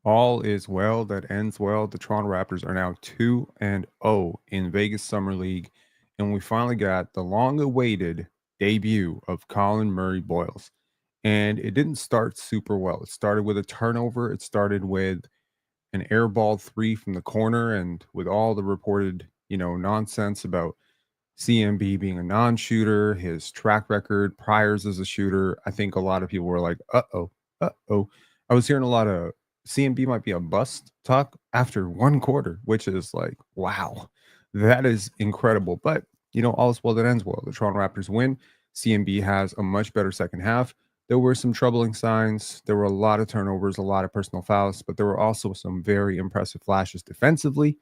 All is well that ends well. The Toronto Raptors are now 2-0 in Vegas Summer League, and we finally got the long-awaited debut of Collin Murray-Boyles. And it didn't start super well. It started with a turnover. It started with an airball three from the corner, and with all the reported, nonsense about CMB being a non-shooter, his track record, priors as a shooter, I think a lot of people were like, "Uh-oh, uh-oh." I was hearing a lot of CMB might be a bust talk after one quarter, which is like, wow, that is incredible. But all is well that ends well. The Toronto Raptors win. CMB has a much better second half. There were some troubling signs. There were a lot of turnovers, a lot of personal fouls, but there were also some very impressive flashes defensively.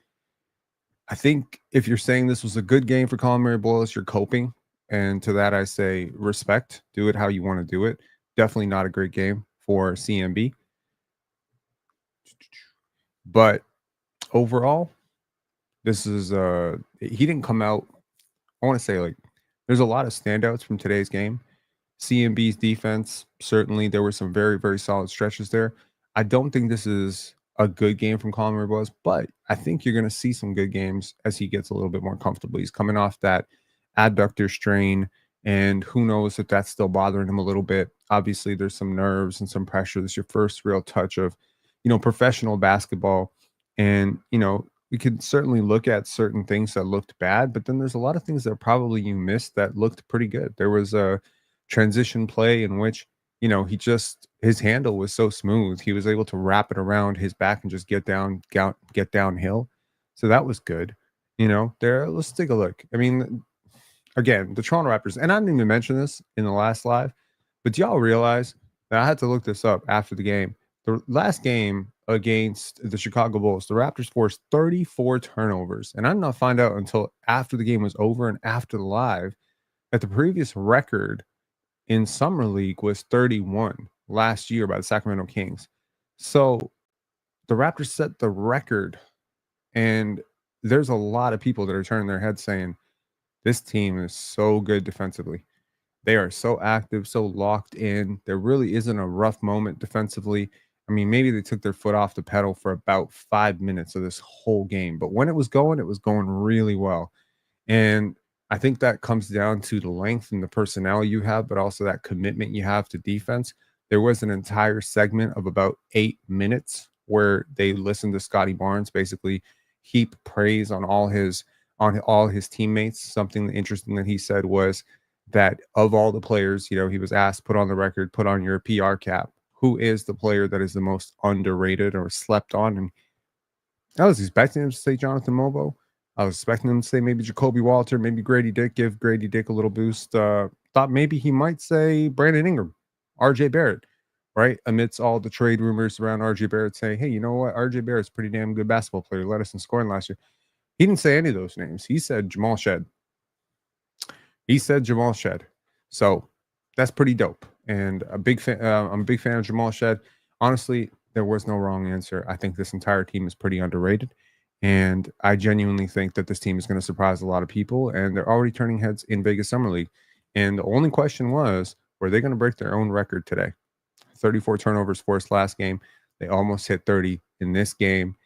I think if you're saying this was a good game for Colin Murray-Boyles, you're coping. And to that, I say respect. Do it how you want to do it. Definitely not a great game for CMB. But overall, this is he didn't come out. I want to say like there's a lot of standouts from today's game. CMB's defense, certainly there were some very, very solid stretches there. I don't think this is a good game from Colin Murray-Boyles, but I think you're going to see some good games as he gets a little bit more comfortable. He's coming off that adductor strain, and who knows if that's still bothering him a little bit. Obviously, there's some nerves and some pressure. This is your first real touch of, professional basketball. And, we could certainly look at certain things that looked bad, but then there's a lot of things that probably you missed that looked pretty good. There was a transition play in which his handle was so smooth. He was able to wrap it around his back and just get downhill. So that was good. There, let's take a look. I mean, again, the Toronto Raptors, and I didn't even mention this in the last live, but do y'all realize that I had to look this up after the game? The last game against the Chicago Bulls, the Raptors forced 34 turnovers. And I did not find out until after the game was over and after the live that the previous record in Summer League was 31 last year by the Sacramento Kings. So the Raptors set the record, and there's a lot of people that are turning their heads saying, this team is so good defensively. They are so active, so locked in. There really isn't a rough moment defensively. I mean, maybe they took their foot off the pedal for about 5 minutes of this whole game, but when it was going really well. And I think that comes down to the length and the personnel you have, but also that commitment you have to defense. There was an entire segment of about 8 minutes where they listened to Scotty Barnes basically heap praise on all his teammates. Something interesting that he said was that of all the players, he was asked, put on the record, put on your PR cap, who is the player that is the most underrated or slept on? And I was expecting him to say Jonathan Mobo. I was expecting him to say maybe Jacoby Walter, maybe Grady Dick, give Grady Dick a little boost. Thought maybe he might say Brandon Ingram, RJ Barrett, right? Amidst all the trade rumors around RJ Barrett saying, hey, you know what? RJ Barrett's a pretty damn good basketball player. Led us in scoring last year. He didn't say any of those names. He said Jamal Shed. So that's pretty dope. And I'm a big fan of Jamal Shed. Honestly, there was no wrong answer. I think this entire team is pretty underrated. And I genuinely think that this team is going to surprise a lot of people. And they're already turning heads in Vegas Summer League. And the only question was, were they going to break their own record today? 34 turnovers forced last game. They almost hit 30 in this game.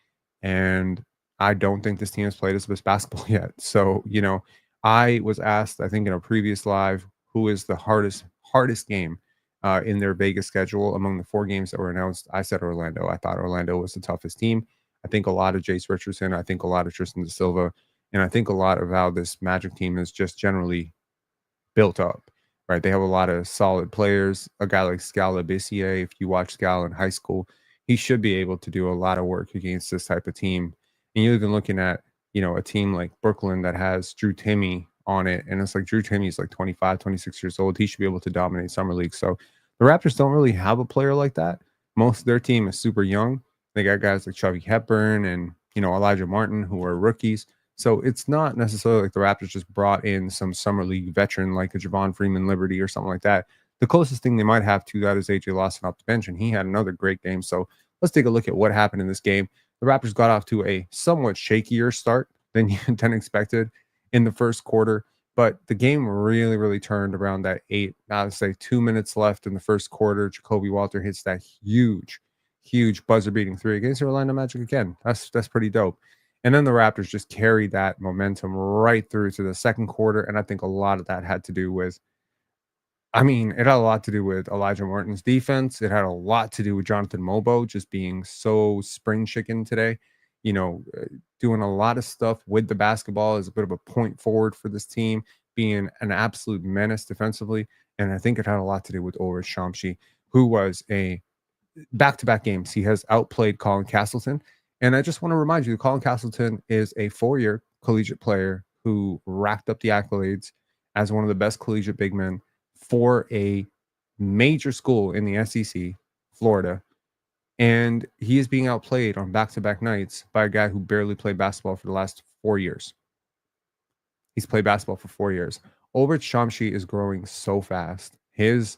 And I don't think this team has played its best basketball yet. So, I was asked, I think in a previous live, who is the hardest game in their Vegas schedule among the 4 games that were announced. I said Orlando. I thought Orlando was the toughest team. I think a lot of Jase Richardson. I think a lot of Tristan Silva. And I think a lot of how this Magic team is just generally built up, right? They have a lot of solid players. A guy like Scala Bissier, if you watch Scala in high school, he should be able to do a lot of work against this type of team. And you're even looking at, a team like Brooklyn that has Drew Timme on it. And it's like Drew Timme is like 25, 26 years old. He should be able to dominate Summer League. So the Raptors don't really have a player like that. Most of their team is super young. They got guys like Chubby Hepburn and, Elijah Martin, who are rookies. So it's not necessarily like the Raptors just brought in some Summer League veteran like a Javon Freeman Liberty or something like that. The closest thing they might have to that is AJ Lawson off the bench, and he had another great game. So let's take a look at what happened in this game. The Raptors got off to a somewhat shakier start than expected in the first quarter, but the game really, really turned around that 2 minutes left in the first quarter. Jacoby Walter hits that huge buzzer beating three against the Orlando Magic again. That's pretty dope. And then the Raptors just carried that momentum right through to the second quarter. And I think a lot of that had to do with, it had a lot to do with Elijah Martin's defense. It had a lot to do with Jonathan Mobo just being so spring chicken today. Doing a lot of stuff with the basketball as a bit of a point forward for this team, being an absolute menace defensively. And I think it had a lot to do with Ulrich Chomche, who was a back-to-back games. He has outplayed Colin Castleton. And I just want to remind you that Colin Castleton is a 4-year collegiate player who racked up the accolades as one of the best collegiate big men for a major school in the SEC, Florida. And he is being outplayed on back-to-back nights by a guy who barely played basketball for the last 4 years. He's played basketball for 4 years. Ulrich Chomche is growing so fast. His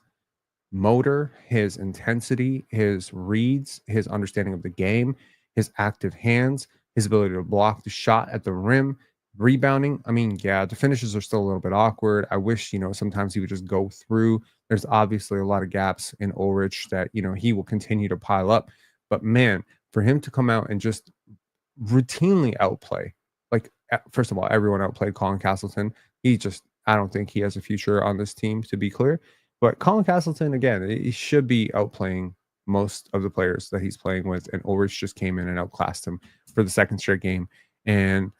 motor, his intensity, his reads, his understanding of the game, his active hands, his ability to block the shot at the rim, rebounding. The finishes are still a little bit awkward. I wish, sometimes he would just go through. There's obviously a lot of gaps in Ulrich that, he will continue to pile up. But man, for him to come out and just routinely outplay, first of all, everyone outplayed Colin Castleton. I don't think he has a future on this team, to be clear. But Colin Castleton, again, he should be outplaying most of the players that he's playing with. And Ulrich just came in and outclassed him for the second straight game. And,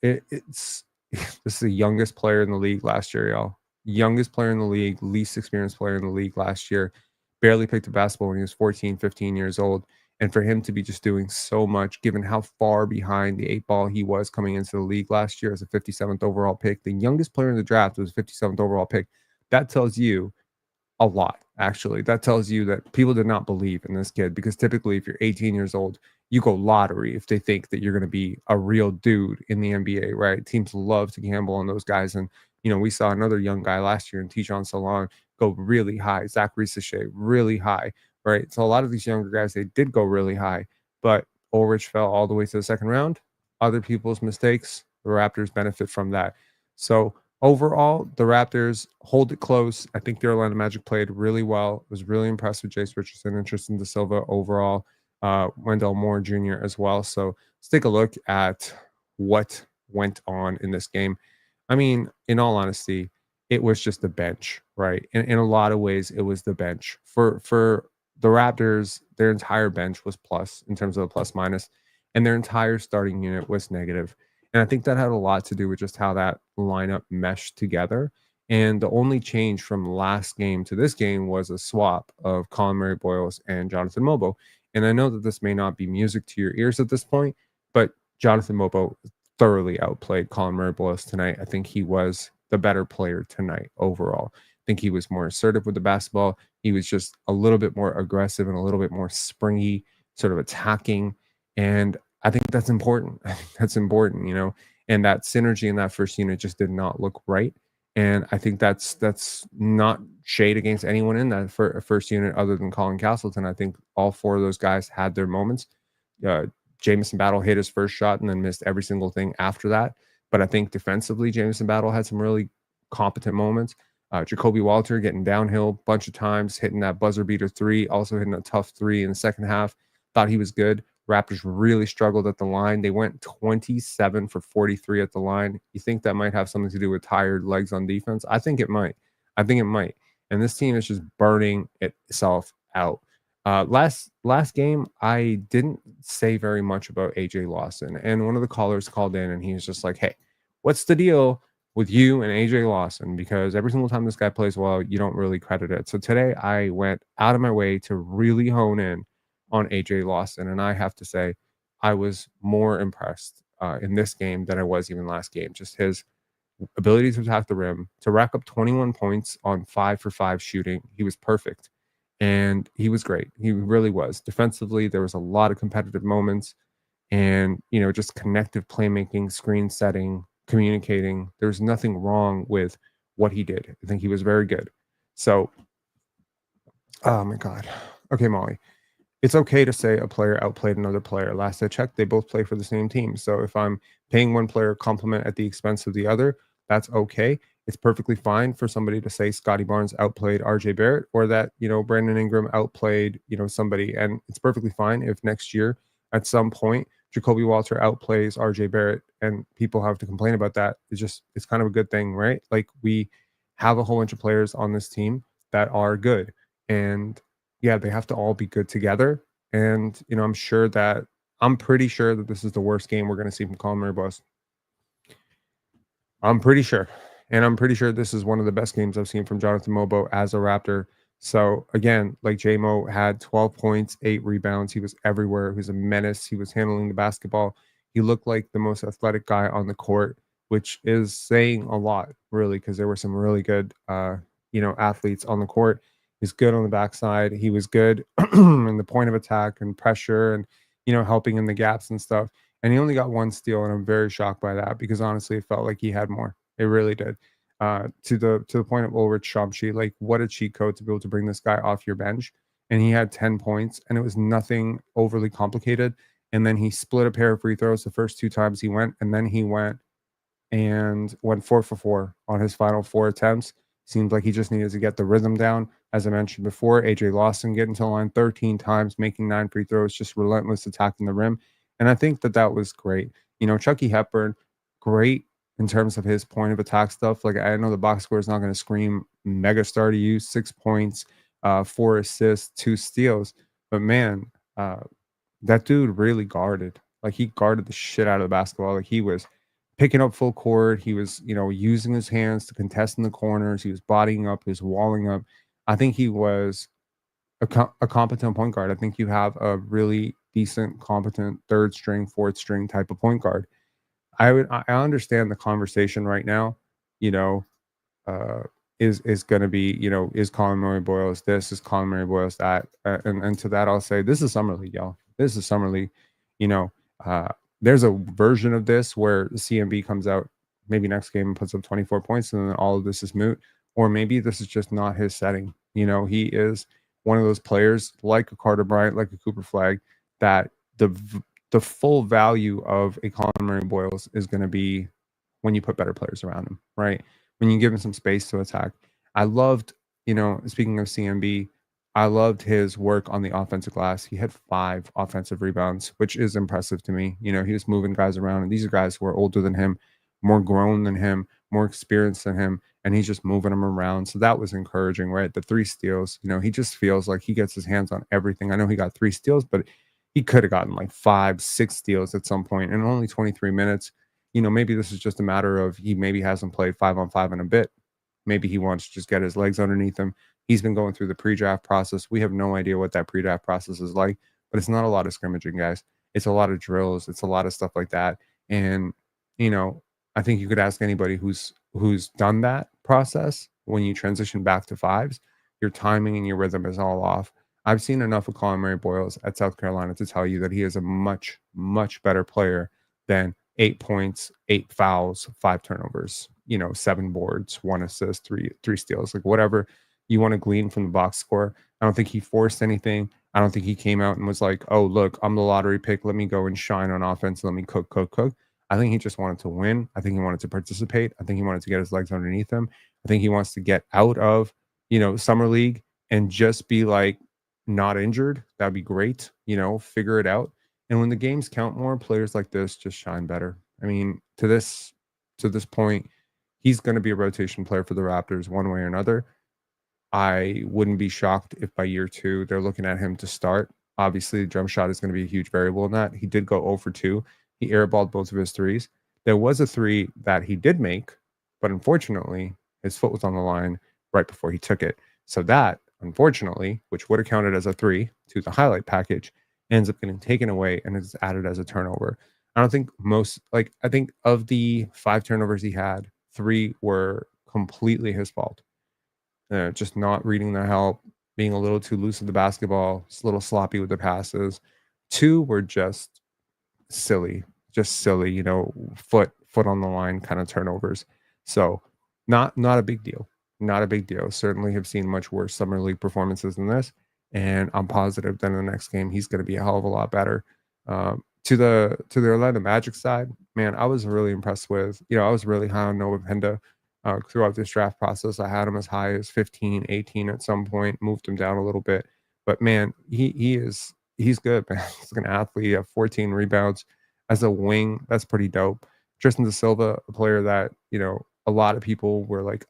it's this is the youngest player in the league last year, y'all. Youngest player in the league, least experienced player in the league last year. Barely picked up basketball when he was 14, 15 years old. And for him to be just doing so much, given how far behind the 8-ball he was coming into the league last year as a 57th overall pick, the youngest player in the draft was a 57th overall pick. That tells you a lot, actually. That tells you that people did not believe in this kid, because typically if you're 18 years old, you go lottery if they think that you're going to be a real dude in the NBA, right? Teams love to gamble on those guys. And, we saw another young guy last year in Tijon Salon go really high, Zachary Sachet, really high, right? So a lot of these younger guys, they did go really high, but Ulrich fell all the way to the second round. Other people's mistakes, the Raptors benefit from that. So overall, the Raptors hold it close. I think the Orlando Magic played really well. Was really impressed with Jase Richardson and Tristan da Silva overall. Wendell Moore Jr. as well. So let's take a look at what went on in this game. In all honesty, it was just the bench, right? In a lot of ways, it was the bench. For the Raptors, their entire bench was plus in terms of the plus minus, and their entire starting unit was negative. And I think that had a lot to do with just how that lineup meshed together. And the only change from last game to this game was a swap of Colin Murray-Boyles and Jonathan Mobo. And I know that this may not be music to your ears at this point, but Jonathan Mobo thoroughly outplayed Colin Murray-Boyles tonight. I think he was the better player tonight overall. I think he was more assertive with the basketball. He was just a little bit more aggressive and a little bit more springy, sort of attacking. And I think that's important. That's important, and that synergy in that first unit just did not look right. And I think that's not shade against anyone in that first unit other than Colin Castleton. I think all four of those guys had their moments. Jamison Battle hit his first shot and then missed every single thing after that. But I think defensively, Jamison Battle had some really competent moments. Jacoby Walter getting downhill a bunch of times, hitting that buzzer beater three, also hitting a tough three in the second half. Thought he was good. Raptors really struggled at the line. They went 27 for 43 at the line. You think that might have something to do with tired legs on defense? I think it might. And this team is just burning itself out. Last game, I didn't say very much about AJ Lawson. And one of the callers called in and he was just like, hey, what's the deal with you and AJ Lawson? Because every single time this guy plays well, you don't really credit it. So today I went out of my way to really hone in on AJ Lawson. And I have to say, I was more impressed in this game than I was even last game. Just his ability to attack the rim, to rack up 21 points on 5 for 5 shooting. He was perfect. And he was great. He really was. Defensively, there was a lot of competitive moments and, just connective playmaking, screen setting, communicating. There's nothing wrong with what he did. I think he was very good. So, oh my God. Okay, Molly. It's okay to say a player outplayed another player. Last I checked, they both play for the same team. So if I'm paying one player a compliment at the expense of the other, that's okay. It's perfectly fine for somebody to say Scotty Barnes outplayed RJ Barrett, or that, Brandon Ingram outplayed, somebody. And it's perfectly fine if next year at some point Jacoby Walter outplays RJ Barrett and people have to complain about that. It's kind of a good thing, right? Like, we have a whole bunch of players on this team that are good. And yeah, they have to all be good together. And, I'm pretty sure that this is the worst game we're going to see from Colin Murray-Boyles. I'm pretty sure. And I'm pretty sure this is one of the best games I've seen from Jonathan Mobo as a Raptor. So again, like J-Mo had 12 points, 8 rebounds. He was everywhere. He was a menace. He was handling the basketball. He looked like the most athletic guy on the court, which is saying a lot, really, because there were some really good, athletes on the court. He's good on the backside. He was good in the point of attack and pressure and, helping in the gaps and stuff. And he only got 1 steal, and I'm very shocked by that because honestly, it felt like he had more. It really did. To the point of Ulrich Chomche, like, what a cheat code to be able to bring this guy off your bench. And he had 10 points, and it was nothing overly complicated. And then he split a pair of free throws the first 2 times he went, and then he went 4 for 4 on his final 4 attempts. Seems like he just needed to get the rhythm down. As I mentioned before, AJ Lawson getting to the line 13 times, making 9 free throws, just relentless attacking the rim. And I think that was great. Chucky Hepburn, great in terms of his point of attack stuff. Like, I know the box score is not going to scream megastar to you, 6 points, 4 assists, 2 steals. But man, that dude really guarded. Like, he guarded the shit out of the basketball. Like, he was picking up full court. He was, using his hands to contest in the corners. He was bodying up. He was walling up. I think he was a competent point guard. I think you have a really decent, competent 3rd string, 4th string type of point guard. I understand the conversation right now, uh, is going to be, is Colin Murray-Boyles this, is Colin Murray-Boyles that, and to that I'll say, this is summer league, y'all. This is summer league. You know, there's a version of this where the CMB comes out maybe next game and puts up 24 points, and then all of this is moot, or maybe this is just not his setting. He is one of those players like a Carter Bryant, like a Cooper Flagg, that the full value of a Colin Murray-Boyles is going to be when you put better players around him, right? When you give him some space to attack. I loved, speaking of CMB, I loved his work on the offensive glass. He had 5 offensive rebounds, which is impressive to me. He was moving guys around, and these are guys who are older than him, more grown than him, more experienced than him, and he's just moving them around. So that was encouraging, right? The 3 steals, he just feels like he gets his hands on everything. I know he got 3 steals, but he could have gotten like 5, 6 steals at some point in only 23 minutes. Maybe this is just a matter of he maybe hasn't played 5-on-5 in a bit. Maybe he wants to just get his legs underneath him. He's been going through the pre-draft process. We have no idea what that pre-draft process is like, but it's not a lot of scrimmaging, guys. It's a lot of drills. It's a lot of stuff like that. And, I think you could ask anybody who's done that process. When you transition back to 5s, your timing and your rhythm is all off. I've seen enough of Colin Murray-Boyles at South Carolina to tell you that he is a much, much better player than 8 points, 8 fouls, 5 turnovers, 7 boards, 1 assist, three steals, like whatever you want to glean from the box score. I don't think he forced anything. I don't think he came out and was like, oh, look, I'm the lottery pick. Let me go and shine on offense. Let me cook. I think he just wanted to win. I think he wanted to participate. I think he wanted to get his legs underneath him. I think he wants to get out of, summer league and just be like not injured. That'd be great. Figure it out. And when the games count more, players like this just shine better. I mean, to this point, he's going to be a rotation player for the Raptors one way or another. I wouldn't be shocked if by year 2 they're looking at him to start. Obviously, the jump shot is going to be a huge variable in that. He did go 0 for 2. He airballed both of his 3s. There was a 3 that he did make, but unfortunately, his foot was on the line right before he took it. So that, unfortunately, which would have counted as a 3 to the highlight package, ends up getting taken away and is added as a turnover. I think of the 5 turnovers he had, 3 were completely his fault. Just not reading the help, being a little too loose with the basketball, just a little sloppy with the passes. 2 were just silly, foot on the line kind of turnovers. So not a big deal. Not a big deal. Certainly have seen much worse summer league performances than this. And I'm positive that in the next game, he's going to be a hell of a lot better. To the Orlando Magic side, man, I was really impressed with, I was really high on Noah Penda throughout this draft process. I had him as high as 15, 18 at some point, moved him down a little bit. But man, he's good, man. He's an athlete. He had 14 rebounds as a wing. That's pretty dope. Tristan Silva, a player that, a lot of people were like,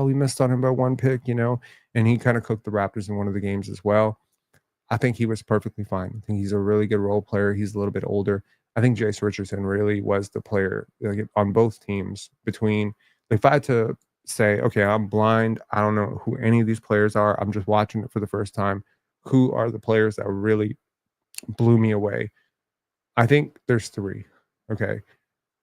we missed on him by one pick, and he kind of cooked the Raptors in one of the games as well. I think he was perfectly fine. I think he's a really good role player. He's a little bit older. I think Jase Richardson really was the player, like, on both teams. Between, if I had to say, okay, I'm blind, I don't know who any of these players are, I'm just watching it for the first time, who are the players that really blew me away? I think there's three. Okay.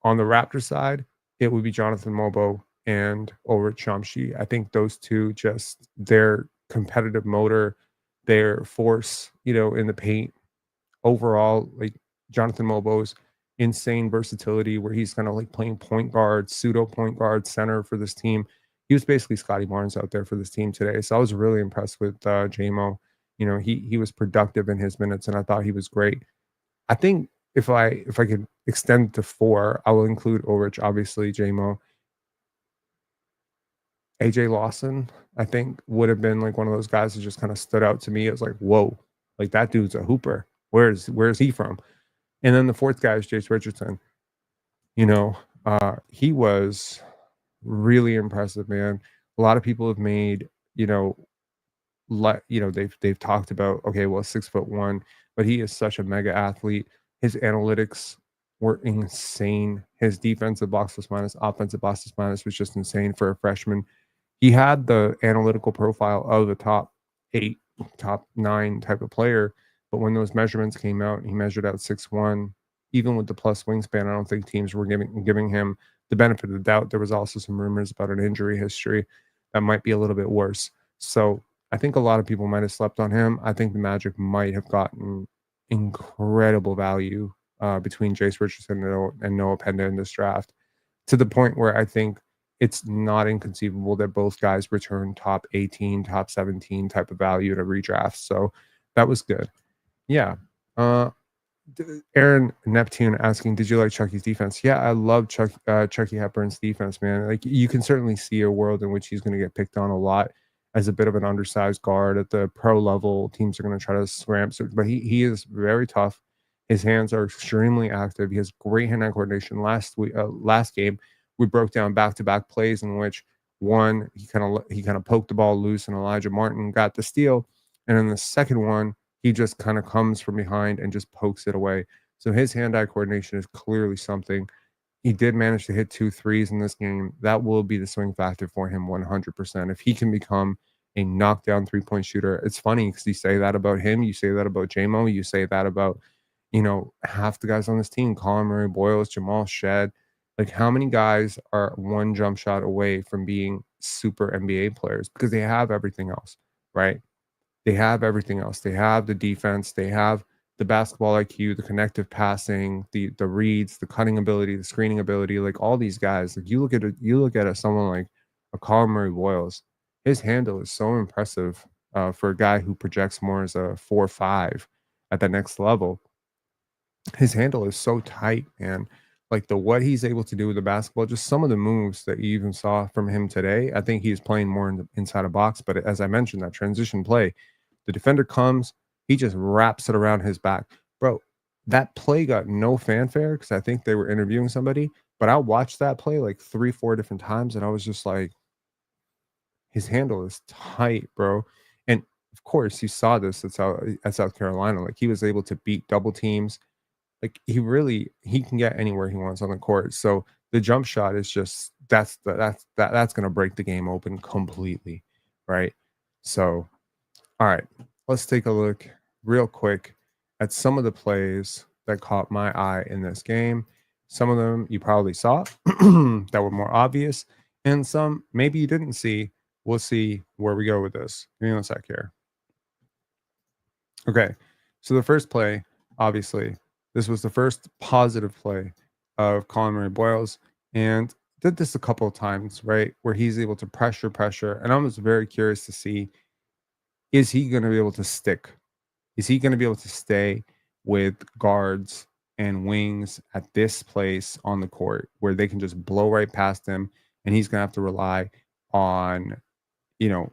On the Raptor side, it would be Jonathan Mobo and Ulrich Chomche. I think those two, just their competitive motor, their force, in the paint, overall, like Jonathan Mobo's insane versatility, where he's kind of like playing point guard, pseudo point guard, center for this team. He was basically Scotty Barnes out there for this team today. So I was really impressed with JMO. He was productive in his minutes, and I thought he was great. I think if I could extend to four, I will include Ulrich, obviously, JMO. AJ Lawson, I think, would have been like one of those guys that just kind of stood out to me. It was like, whoa, like that dude's a hooper. Where's he from? And then the fourth guy is Jase Richardson. He was really impressive, man. A lot of people have made, they've talked about, okay, well, 6'1", but he is such a mega athlete. His analytics were insane. His defensive box plus minus, offensive box plus minus was just insane for a freshman. He had the analytical profile of a top 8, top 9 type of player, but when those measurements came out, he measured out 6'1". Even with the plus wingspan, I don't think teams were giving him the benefit of the doubt. There was also some rumors about an injury history that might be a little bit worse. So I think a lot of people might have slept on him. I think the Magic might have gotten incredible value between Jase Richardson and Noah Penda in this draft, to the point where I think it's not inconceivable that both guys return top 18, top 17 type of value in a redraft. So that was good. Yeah. Aaron Neptune asking, did you like Chucky's defense? Yeah, I love Chucky Hepburn's defense, man. Like, you can certainly see a world in which he's going to get picked on a lot as a bit of an undersized guard at the pro level. Teams are going to try to scram, but he is very tough. His hands are extremely active. He has great hand-eye coordination. Last game, we broke down back-to-back plays in which one, he kind of poked the ball loose and Elijah Martin got the steal, and then the second one, he just kind of comes from behind and just pokes it away. So his hand-eye coordination is clearly something. He did manage to hit 2 threes in this game. That will be the swing factor for him 100%. If he can become a knockdown three-point shooter, it's funny because you say that about him, you say that about JMO, you say that about, half the guys on this team, Colin Murray-Boyles, Jamal Shed. Like, how many guys are one jump shot away from being super NBA players? Because they have everything else, right? They have everything else. They have the defense. They have the basketball IQ, the connective passing, the reads, the cutting ability, the screening ability. Like, all these guys. Like, you look at someone like a Colin Murray-Boyles. His handle is so impressive for a guy who projects more as a 4-5 at the next level. His handle is so tight, man. Like, what he's able to do with the basketball, just some of the moves that you even saw from him today. I think he's playing more inside a box, but as I mentioned, that transition play, the defender comes, he just wraps it around his back. Bro, that play got no fanfare because I think they were interviewing somebody, but I watched that play like 3-4 different times, and I was just like, his handle is tight, bro. And of course, you saw this at South Carolina. Like, he was able to beat double teams. Like, he can get anywhere he wants on the court. So the jump shot is just that's going to break the game open completely, right? So, all right, let's take a look real quick at some of the plays that caught my eye in this game. Some of them you probably saw that were more obvious, and some maybe you didn't see. We'll see where we go with this. Give me one sec here. Okay, so the first play, obviously, this was the first positive play of Colin Murray-Boyles, and did this a couple of times, right, where he's able to pressure, and I was very curious to see, is he going to be able to stick? Is he going to be able to stay with guards and wings at this place on the court where they can just blow right past him and he's going to have to rely on, you know,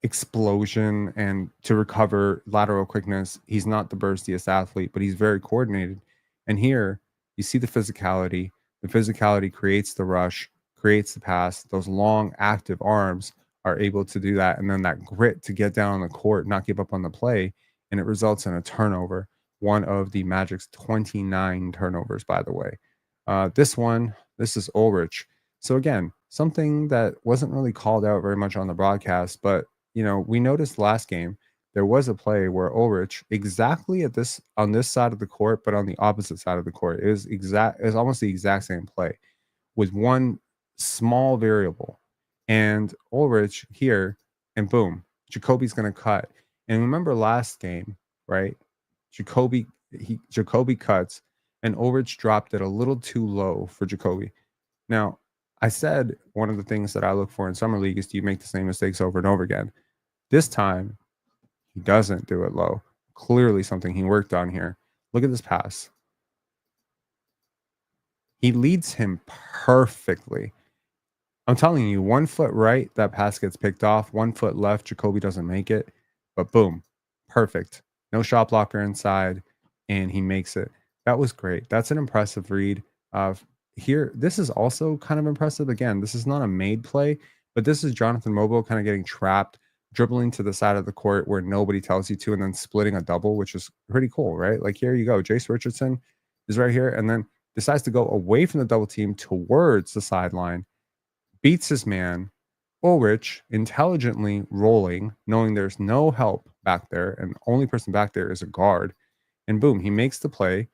explosion and to recover lateral quickness. He's not the burstiest athlete, but he's very coordinated. And here you see the physicality. The physicality creates the rush, creates the pass. Those long, active arms are able to do that. And then that grit to get down on the court, not give up on the play. And it results in a turnover. One of the Magic's 29 turnovers, by the way. This is Ulrich. So again, something that wasn't really called out very much on the broadcast, but we noticed last game there was a play where Ulrich exactly on this side of the court, but on the opposite side of the court. It was almost the exact same play with one small variable. And Ulrich here, and boom, Jacoby's gonna cut. And remember last game, right? Jacoby cuts, and Ulrich dropped it a little too low for Jacoby. Now, I said one of the things that I look for in summer league is do you make the same mistakes over and over again? This time, he doesn't do it low. Clearly something he worked on here. Look at this pass. He leads him perfectly. I'm telling you, 1 foot right, that pass gets picked off. 1 foot left, Jacoby doesn't make it. But boom, perfect. No shot blocker inside, and he makes it. That was great. That's an impressive read. Here, this is also kind of impressive. Again, this is not a made play, but this is Jonathan Mobo kind of getting trapped, dribbling to the side of the court where nobody tells you to, and then splitting a double, which is pretty cool, right? Like here you go. Jase Richardson is right here, and then decides to go away from the double team towards the sideline, beats his man. Ulrich intelligently rolling, knowing there's no help back there, and the only person back there is a guard. And boom, he makes the play.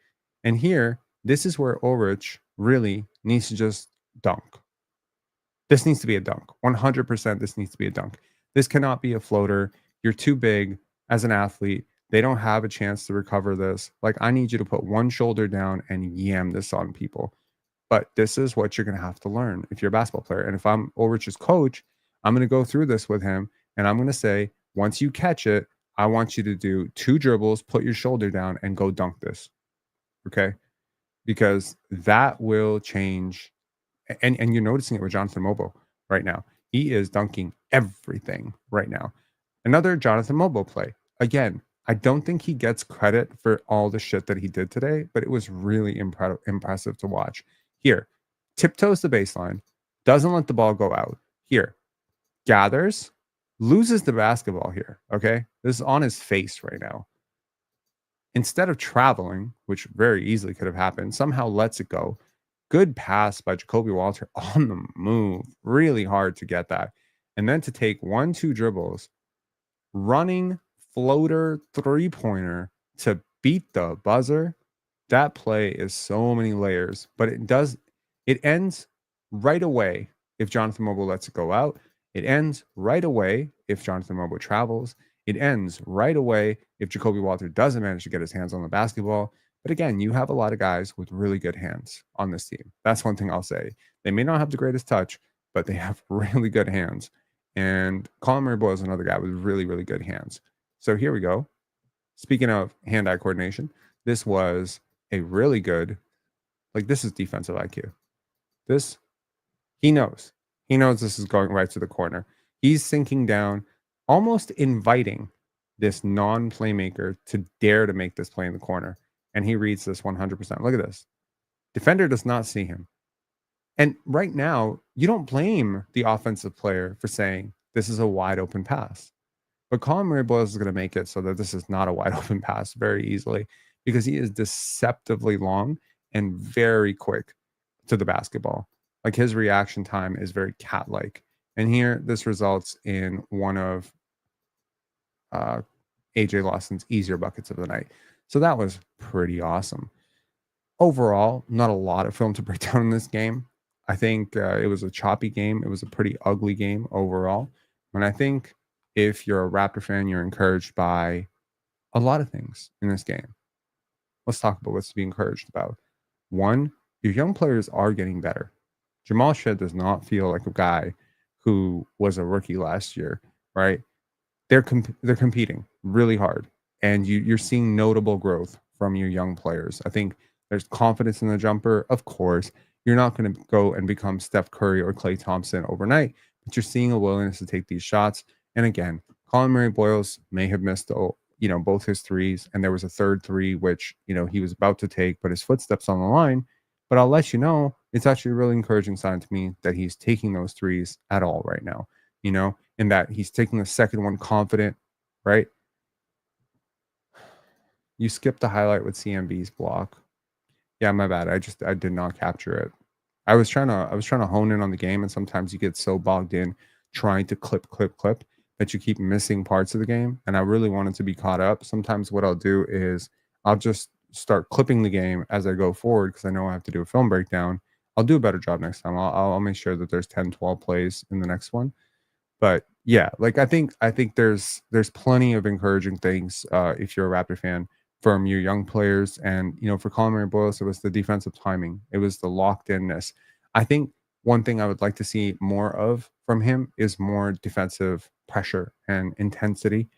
And here, this is where Ulrich really needs to just dunk. This needs to be a dunk. 100% this needs to be a dunk. This cannot be a floater. You're too big as an athlete. They don't have a chance to recover this. Like, I need you to put one shoulder down and yam this on people. But this is what you're going to have to learn if you're a basketball player. And if I'm Ulrich's coach, I'm going to go through this with him. And I'm going to say, once you catch it, I want you to do 2 dribbles, put your shoulder down, and go dunk this. Okay? Because that will change. And you're noticing it with Jonathan Mobo right now. He is dunking everything right now. Another Jonathan Mobo play. Again, I don't think he gets credit for all the shit that he did today, but it was really impressive to watch. Here, tiptoes the baseline, doesn't let the ball go out. Here, gathers, loses the basketball here, okay? This is on his face right now. Instead of traveling, which very easily could have happened, somehow lets it go. Good pass by Jacoby Walter on the move. Really hard to get that. And then to take 1-2 dribbles, running floater 3-pointer to beat the buzzer. That play is so many layers, but it ends right away if Jonathan Mobo lets it go out. It ends right away if Jonathan Mobo travels. It ends right away if Jacoby Walter doesn't manage to get his hands on the basketball. But again, you have a lot of guys with really good hands on this team. That's one thing I'll say. They may not have the greatest touch, but they have really good hands. And Colin Murray-Boyles is another guy with really, really good hands. So here we go. Speaking of hand-eye coordination, this was a really good, this is defensive IQ. He knows this is going right to the corner. He's sinking down, almost inviting this non-playmaker to dare to make this play in the corner. And he reads this 100%. Look at this. Defender does not see him. And right now, you don't blame the offensive player for saying this is a wide open pass. But Colin Murray-Boyles is going to make it so that this is not a wide open pass very easily because he is deceptively long and very quick to the basketball. Like, his reaction time is very cat-like. And here, this results in one of AJ Lawson's easier buckets of the night. So that was pretty awesome. Overall, not a lot of film to break down in this game. I think it was a choppy game. It was a pretty ugly game overall. And I think if you're a Raptor fan, you're encouraged by a lot of things in this game. Let's talk about what's to be encouraged about. One, your young players are getting better. Jamal Shead does not feel like a guy who was a rookie last year, right? They're competing really hard, and you're seeing notable growth from your young players. I think there's confidence in the jumper, of course. You're not going to go and become Steph Curry or Klay Thompson overnight, but you're seeing a willingness to take these shots. And again, Colin Murray-Boyles may have missed, both his threes, and there was a third three which he was about to take, but his footsteps on the line. But I'll let you know, it's actually a really encouraging sign to me that he's taking those threes at all right now, and that he's taking the second one confident, right? You skipped the highlight with CMB's block. Yeah, my bad. I did not capture it. I was trying to hone in on the game, and sometimes you get so bogged in trying to clip that you keep missing parts of the game. And I really wanted to be caught up. Sometimes what I'll do is I'll just start clipping the game as I go forward because I know I have to do a film breakdown. I'll do a better job next time. I'll make sure that there's 10, 12 plays in the next one. But yeah, like I think there's plenty of encouraging things if you're a Raptor fan from your young players. And for Colin Murray-Boyles, it was the defensive timing, it was the locked inness. I think one thing I would like to see more of from him is more defensive pressure and intensity,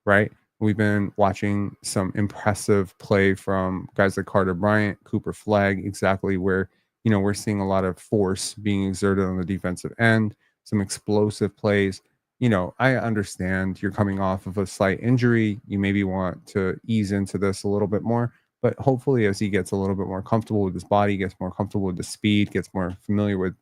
right? We've been watching some impressive play from guys like Carter Bryant, Cooper Flagg, exactly where we're seeing a lot of force being exerted on the defensive end, some explosive plays. I understand you're coming off of a slight injury. You maybe want to ease into this a little bit more, but hopefully as he gets a little bit more comfortable with his body, gets more comfortable with the speed, gets more familiar with,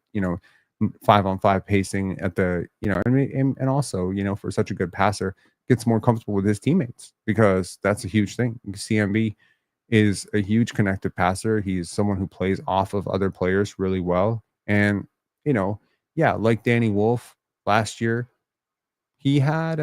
5-on-5 pacing at the, and also, for such a good passer, gets more comfortable with his teammates, because that's a huge thing. CMB is a huge connected passer. He's someone who plays off of other players really well. And, like Danny Wolf last year, he had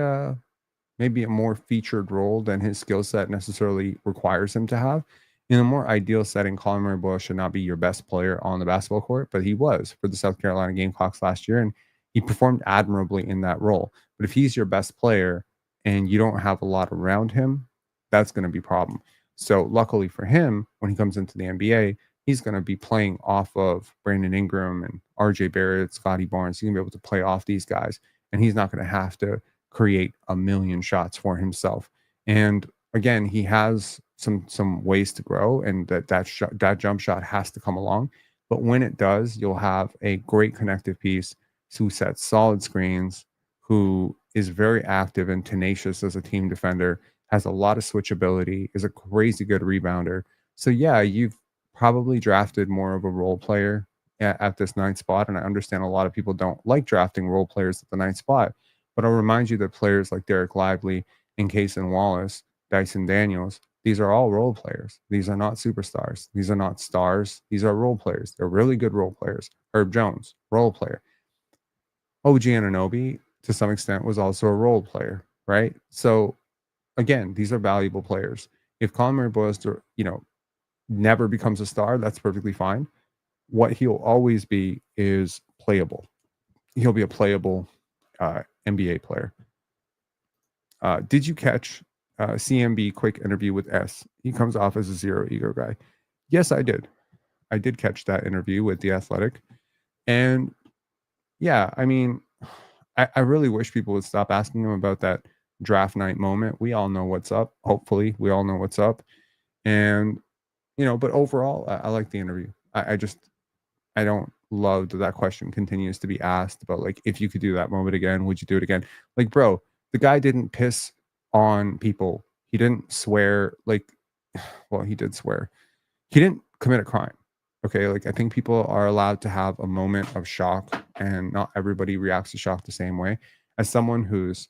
maybe a more featured role than his skill set necessarily requires him to have. In a more ideal setting, Colin Murray-Boyles should not be your best player on the basketball court, but he was for the South Carolina Gamecocks last year, and he performed admirably in that role. But if he's your best player and you don't have a lot around him, that's going to be a problem. So luckily for him, when he comes into the NBA, he's going to be playing off of Brandon Ingram and RJ Barrett, Scotty Barnes. He's going to be able to play off these guys, and he's not going to have to create a million shots for himself. And again, he has some ways to grow, and that jump shot has to come along. But when it does, you'll have a great connective piece who sets solid screens, who is very active and tenacious as a team defender, has a lot of switchability, is a crazy good rebounder. So yeah, you've probably drafted more of a role player at this ninth spot. And I understand a lot of people don't like drafting role players at the ninth spot. But I'll remind you that players like Derek Lively and Cason Wallace, Dyson Daniels, these are all role players. These are not superstars. These are not stars. These are role players. They're really good role players. Herb Jones, role player. OG Anunoby, to some extent, was also a role player, right? So again, these are valuable players. If Colin Murray-Boyles, never becomes a star, that's perfectly fine. What he'll always be is playable. He'll be a playable NBA player. Did you catch CMB quick interview with S? He comes off as a zero ego guy. Yes, I did. I did catch that interview with The Athletic. And yeah, I mean, I really wish people would stop asking him about that draft night moment. We all know what's up. Hopefully, we all know what's up. And, but overall, I like the interview. I don't love that question continues to be asked about, like, if you could do that moment again, would you do it again? Like, bro, the guy didn't piss on people. He didn't swear. Like, well, he did swear. He didn't commit a crime. Okay. Like, I think people are allowed to have a moment of shock, and not everybody reacts to shock the same way. As someone whose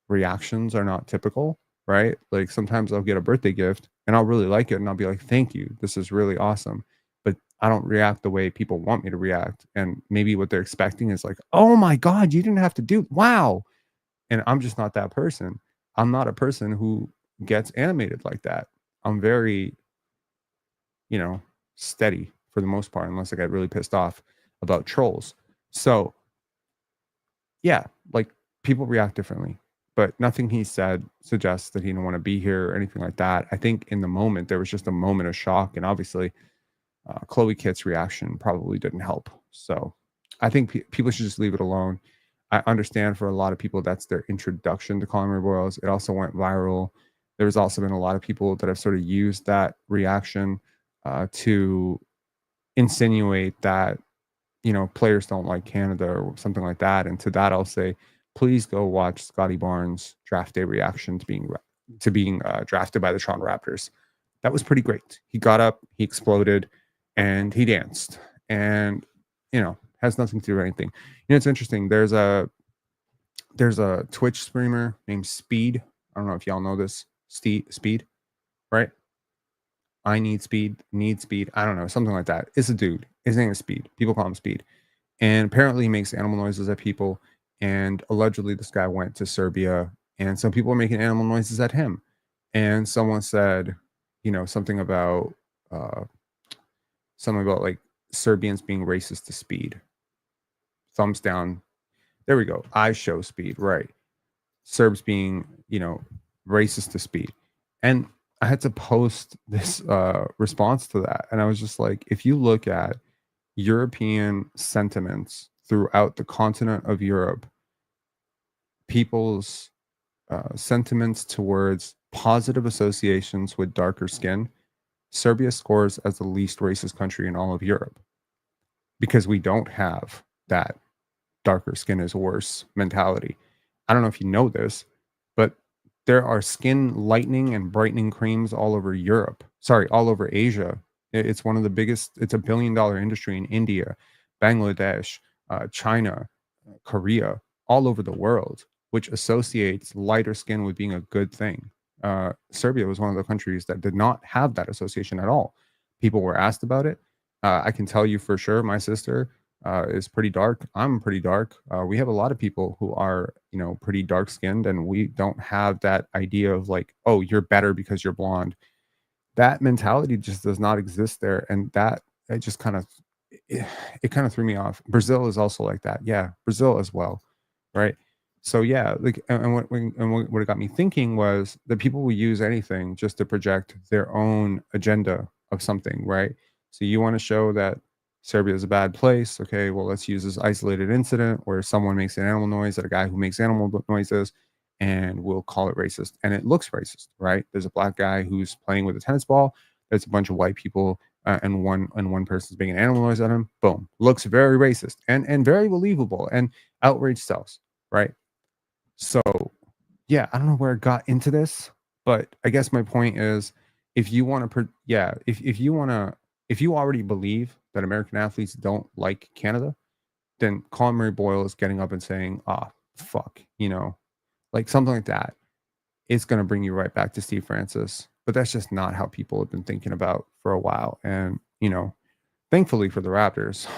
reactions are not typical, right? Like, sometimes I'll get a birthday gift and I'll really like it, and I'll be like, thank you. This is really awesome. But I don't react the way people want me to react. And maybe what they're expecting is like, oh my God, you didn't have to do, wow. And I'm just not that person. I'm not a person who gets animated like that. I'm very, steady for the most part, unless I get really pissed off about trolls. So yeah, like, people react differently, but nothing he said suggests that he didn't want to be here or anything like that. I think in the moment, there was just a moment of shock. And obviously, Chloe Kitt's reaction probably didn't help. So I think people should just leave it alone. I understand for a lot of people, that's their introduction to Colin Murray-Boyles. It also went viral. There's also been a lot of people that have sort of used that reaction to insinuate that, players don't like Canada or something like that. And to that, I'll say, please go watch Scotty Barnes' draft day reaction to being drafted by the Toronto Raptors. That was pretty great. He got up, he exploded, and he danced. And has nothing to do with anything. It's interesting. There's a Twitch streamer named Speed. I don't know if y'all know this. Speed, right? I need speed. I don't know, something like that. It's a dude. His name is Speed. People call him Speed. And apparently he makes animal noises at people. And allegedly this guy went to Serbia and some people are making animal noises at him. And someone said, something about like Serbians being racist to Speed. Thumbs down. There we go. I show Speed, right? Serbs being, racist to Speed. And I had to post this response to that. And I was just like, if you look at European sentiments throughout the continent of Europe, people's sentiments towards positive associations with darker skin, Serbia scores as the least racist country in all of Europe because we don't have that darker skin is worse mentality. I don't know if you know this, but there are skin lightening and brightening creams all over all over Asia. It's one of the biggest, it's $1 billion industry in India, Bangladesh, China, Korea, all over the world, which associates lighter skin with being a good thing. Serbia was one of the countries that did not have that association at all. People were asked about it. I can tell you for sure, my sister is pretty dark. I'm pretty dark. We have a lot of people who are, pretty dark skinned, and we don't have that idea of like, oh, you're better because you're blonde. That mentality just does not exist there. And that it just kind of, it kind of threw me off. Brazil is also like that. Yeah, Brazil as well. Right. So yeah, like, and what it got me thinking was that people will use anything just to project their own agenda of something, right? So you want to show that Serbia is a bad place. Okay, well, let's use this isolated incident where someone makes an animal noise at a guy who makes animal noises, and we'll call it racist. And it looks racist, right? There's a black guy who's playing with a tennis ball. There's a bunch of white people, and one person's making an animal noise at him. Boom, looks very racist and very believable, and outrage sells, right? So yeah, I don't know where it got into this, but I guess my point is, if you want to, if you already believe that American athletes don't like Canada, then Colin Murray-Boyles getting up and saying, fuck, like something like that, it's going to bring you right back to Steve Francis. But that's just not how people have been thinking about for a while. And, thankfully for the Raptors,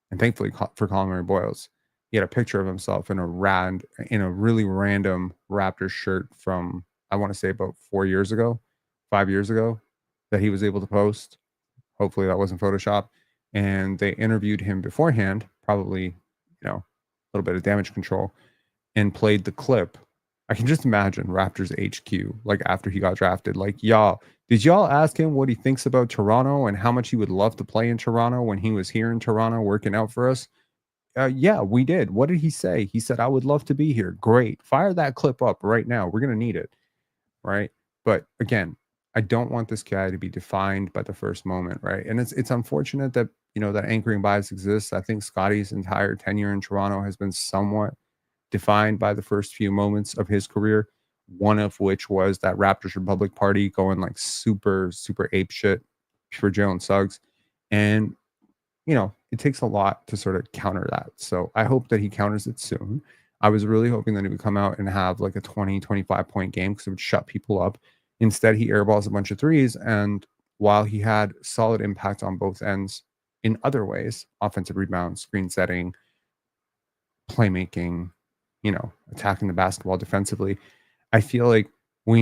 and thankfully for Colin Murray-Boyles, he had a picture of himself in a really random Raptors shirt from, I want to say, about 5 years ago, that he was able to post. Hopefully that wasn't Photoshop. And they interviewed him beforehand, probably, a little bit of damage control, and played the clip. I can just imagine Raptors HQ, like after he got drafted, like, did y'all ask him what he thinks about Toronto and how much he would love to play in Toronto when he was here in Toronto working out for us? Yeah, we did. What did he say? He said, I would love to be here. Great. Fire that clip up right now. We're going to need it. Right. But again, I don't want this guy to be defined by the first moment. Right. And it's unfortunate that, that anchoring bias exists. I think Scotty's entire tenure in Toronto has been somewhat defined by the first few moments of his career. One of which was that Raptors Republic party going like super, super ape shit for Jalen Suggs. And it takes a lot to sort of counter that. So I hope that he counters it soon. I was really hoping that he would come out and have like a 20, 25 point game because it would shut people up. Instead, he airballs a bunch of threes. And while he had solid impact on both ends in other ways, offensive rebounds, screen setting, playmaking, attacking the basketball defensively, I feel like we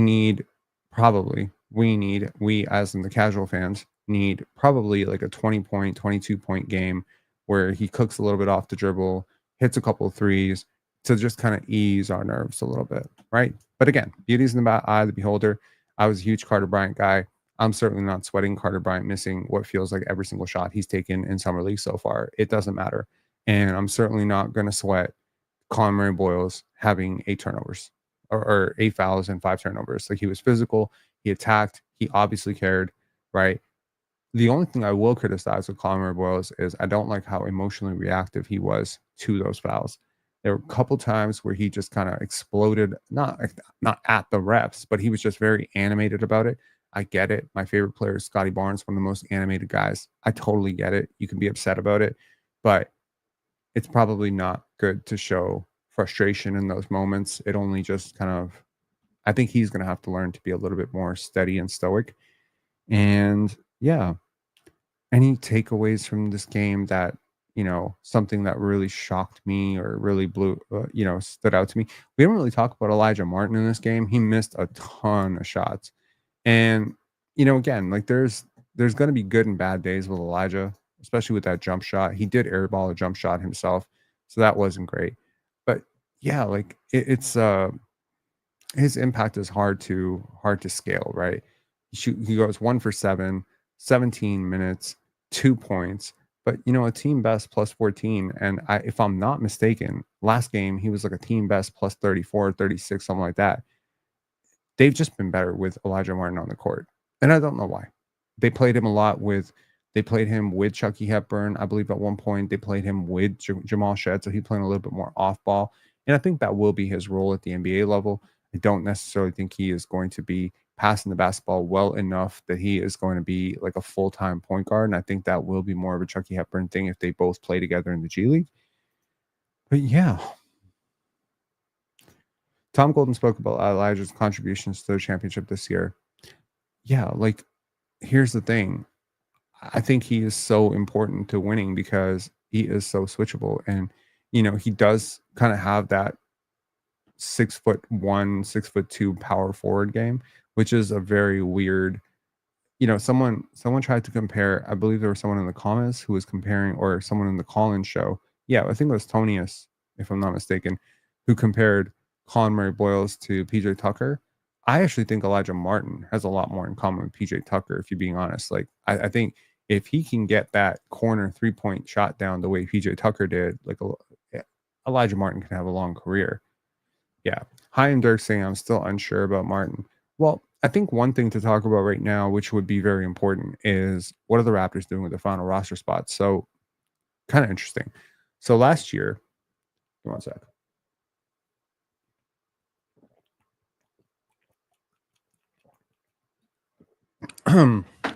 as in the casual fans, need probably like a 20 point, 22 point game where he cooks a little bit off the dribble, hits a couple of threes to just kind of ease our nerves a little bit, right? But again, beauty's in the eye of the beholder. I was a huge Carter Bryant guy. I'm certainly not sweating Carter Bryant missing what feels like every single shot he's taken in summer league so far. It doesn't matter. And I'm certainly not going to sweat Colin Murray-Boyles having 8 turnovers or 8 fouls and 5 turnovers. Like, he was physical, he attacked, he obviously cared, right? The only thing I will criticize with Colin Murray-Boyles is I don't like how emotionally reactive he was to those fouls. There were a couple times where he just kind of exploded, not at the refs, but he was just very animated about it. I get it. My favorite player is Scotty Barnes, one of the most animated guys. I totally get it. You can be upset about it, but it's probably not good to show frustration in those moments. It only just kind of, I think he's going to have to learn to be a little bit more steady and stoic. And yeah, any takeaways from this game that, something that really shocked me or really stood out to me? We didn't really talk about Elijah Martin in this game. He missed a ton of shots. And, again, like there's going to be good and bad days with Elijah, especially with that jump shot. He did airball a jump shot himself, so that wasn't great. But yeah, like it's his impact is hard to scale, right? He goes 1 for 7, 17 minutes, 2 points, but a team best plus 14. And if I'm not mistaken, last game he was like a team best plus 34, 36, something like that. They've just been better with Elijah Martin on the court. And I don't know why. They played him a lot with They played him with Chucky Hepburn. I believe at one point they played him with Jamal Shed, so he's playing a little bit more off ball. And I think that will be his role at the NBA level. I don't necessarily think he is going to be passing the basketball well enough that he is going to be like a full-time point guard. And I think that will be more of a Chucky Hepburn thing if they both play together in the G League. But yeah, Tom Golden spoke about Elijah's contributions to the championship this year. Yeah, like here's the thing. I think he is so important to winning because he is so switchable. And, he does kind of have that 6'1", 6'2" power forward game, which is a very weird, someone tried to compare, I believe there was someone in the comments who was comparing, or someone in the Collin show. Yeah, I think it was Tonius, if I'm not mistaken, who compared Colin Murray-Boyles to PJ Tucker. I actually think Elijah Martin has a lot more in common with PJ Tucker, if you're being honest. Like, I think if he can get that corner 3-point shot down the way PJ Tucker did, like Elijah Martin can have a long career. Yeah. Hi, and Dirk saying I'm still unsure about Martin. Well, I think one thing to talk about right now, which would be very important, is what are the Raptors doing with the final roster spots? So, kind of interesting. So last year, one sec.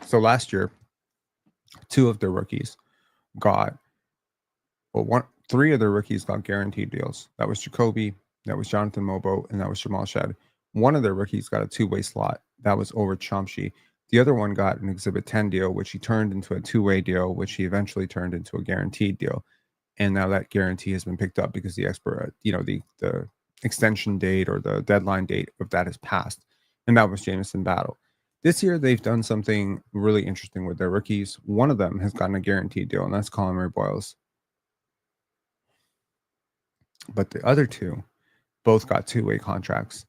So last year, 2 of their rookies got, three of their rookies got guaranteed deals. That was Jacoby, that was Jonathan Mobo, and that was Jamal Shed. One of their rookies got a 2-way slot. That was Ulrich Chomche. The other one got an Exhibit 10 deal, which he turned into a 2-way deal, which he eventually turned into a guaranteed deal. And now that guarantee has been picked up because the the extension date or the deadline date of that has passed. And that was Jamison Battle. This year, they've done something really interesting with their rookies. One of them has gotten a guaranteed deal, and that's Colin Murray-Boyles. But the other 2 both got 2-way contracts.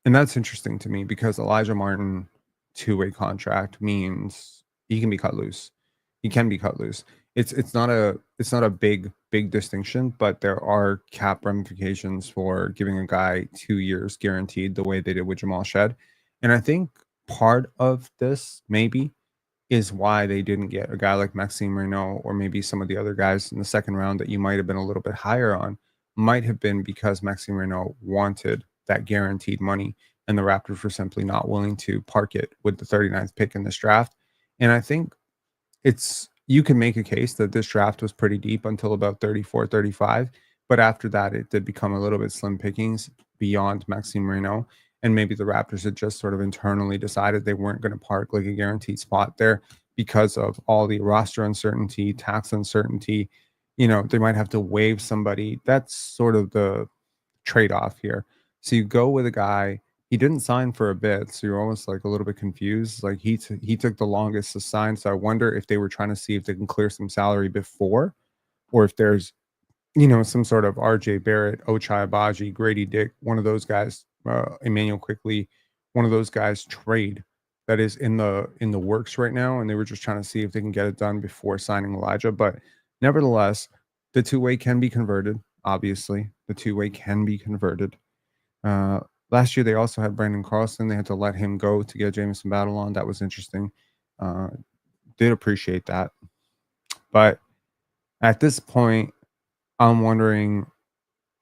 And that's interesting to me because Elijah Martin 2-way contract means he can be cut loose. He can be cut loose. It's not a big distinction, but there are cap ramifications for giving a guy 2 years guaranteed the way they did with Jamal Shed. And I think part of this maybe is why they didn't get a guy like Maxime Renault or maybe some of the other guys in the second round that you might have been a little bit higher on, might have been because Maxime Renault wanted that guaranteed money and the Raptors were simply not willing to park it with the 39th pick in this draft. And I think you can make a case that this draft was pretty deep until about 34, 35. But after that, it did become a little bit slim pickings beyond Maxime Renault. And maybe the Raptors had just sort of internally decided they weren't going to park like a guaranteed spot there because of all the roster uncertainty, tax uncertainty. They might have to waive somebody. That's sort of the trade-off here. So you go with a guy, he didn't sign for a bit, so you're almost like a little bit confused. Like he took the longest to sign. So I wonder if they were trying to see if they can clear some salary before, or if there's some sort of RJ Barrett, Ochai Abaji, Grady Dick, one of those guys, Emmanuel Quickly, one of those guys trade that is in the works right now, and they were just trying to see if they can get it done before signing Elijah. But nevertheless, the 2-way can be converted. Obviously, the 2-way can be converted. Last year, they also had Brandon Carlson. They had to let him go to get Jamison Battle on. That was interesting. did appreciate that. But at this point, I'm wondering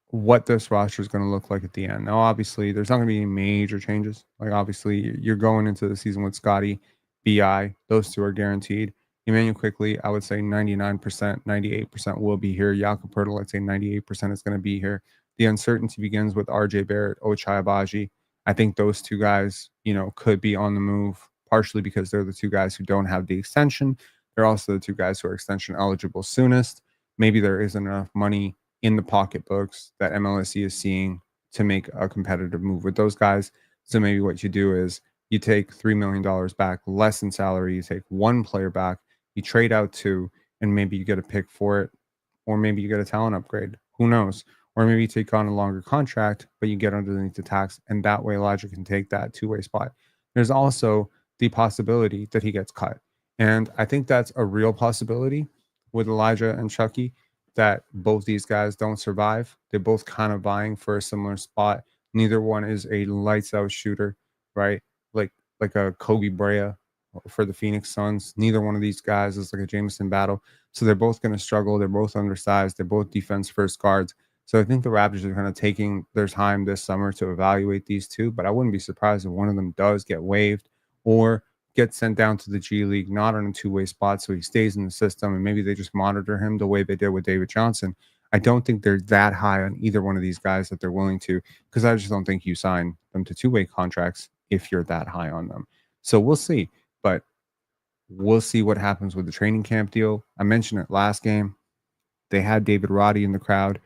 what this roster is going to look like at the end. Now, obviously, there's not going to be any major changes. Like, obviously, you're going into the season with Scotty, BI. Those two are guaranteed. Emmanuel quickly, I would say 99%, 98% will be here. Jakob Poeltl, I'd say 98% is going to be here. The uncertainty begins with RJ Barrett, Ochai Agbaji. I think those two guys, could be on the move, partially because they're the two guys who don't have the extension. They're also the two guys who are extension eligible soonest. Maybe there isn't enough money in the pocketbooks that MLSE is seeing to make a competitive move with those guys. So maybe what you do is you take $3 million back, less in salary, you take one player back, you trade out two, and maybe you get a pick for it, or maybe you get a talent upgrade. Who knows? Or maybe you take on a longer contract, but you get underneath the tax, and that way Elijah can take that two-way spot. There's also the possibility that he gets cut. And I think that's a real possibility with Elijah and Chucky, that both these guys don't survive. They're both kind of vying for a similar spot. Neither one is a lights out shooter, right? Like a Kobe Brea for the Phoenix Suns. Neither one of these guys is like a Jameson Battle. So they're both going to struggle. They're both undersized. They're both defense first guards. So I think the Raptors are kind of taking their time this summer to evaluate these two, but I wouldn't be surprised if one of them does get waived or get sent down to the G League, not on a two-way spot, so he stays in the system, and maybe they just monitor him the way they did with David Johnson. I don't think they're that high on either one of these guys that they're willing to, because I just don't think you sign them to two-way contracts if you're that high on them. So we'll see, but we'll see what happens with the training camp deal. I mentioned it last game. They had David Roddy in the crowd.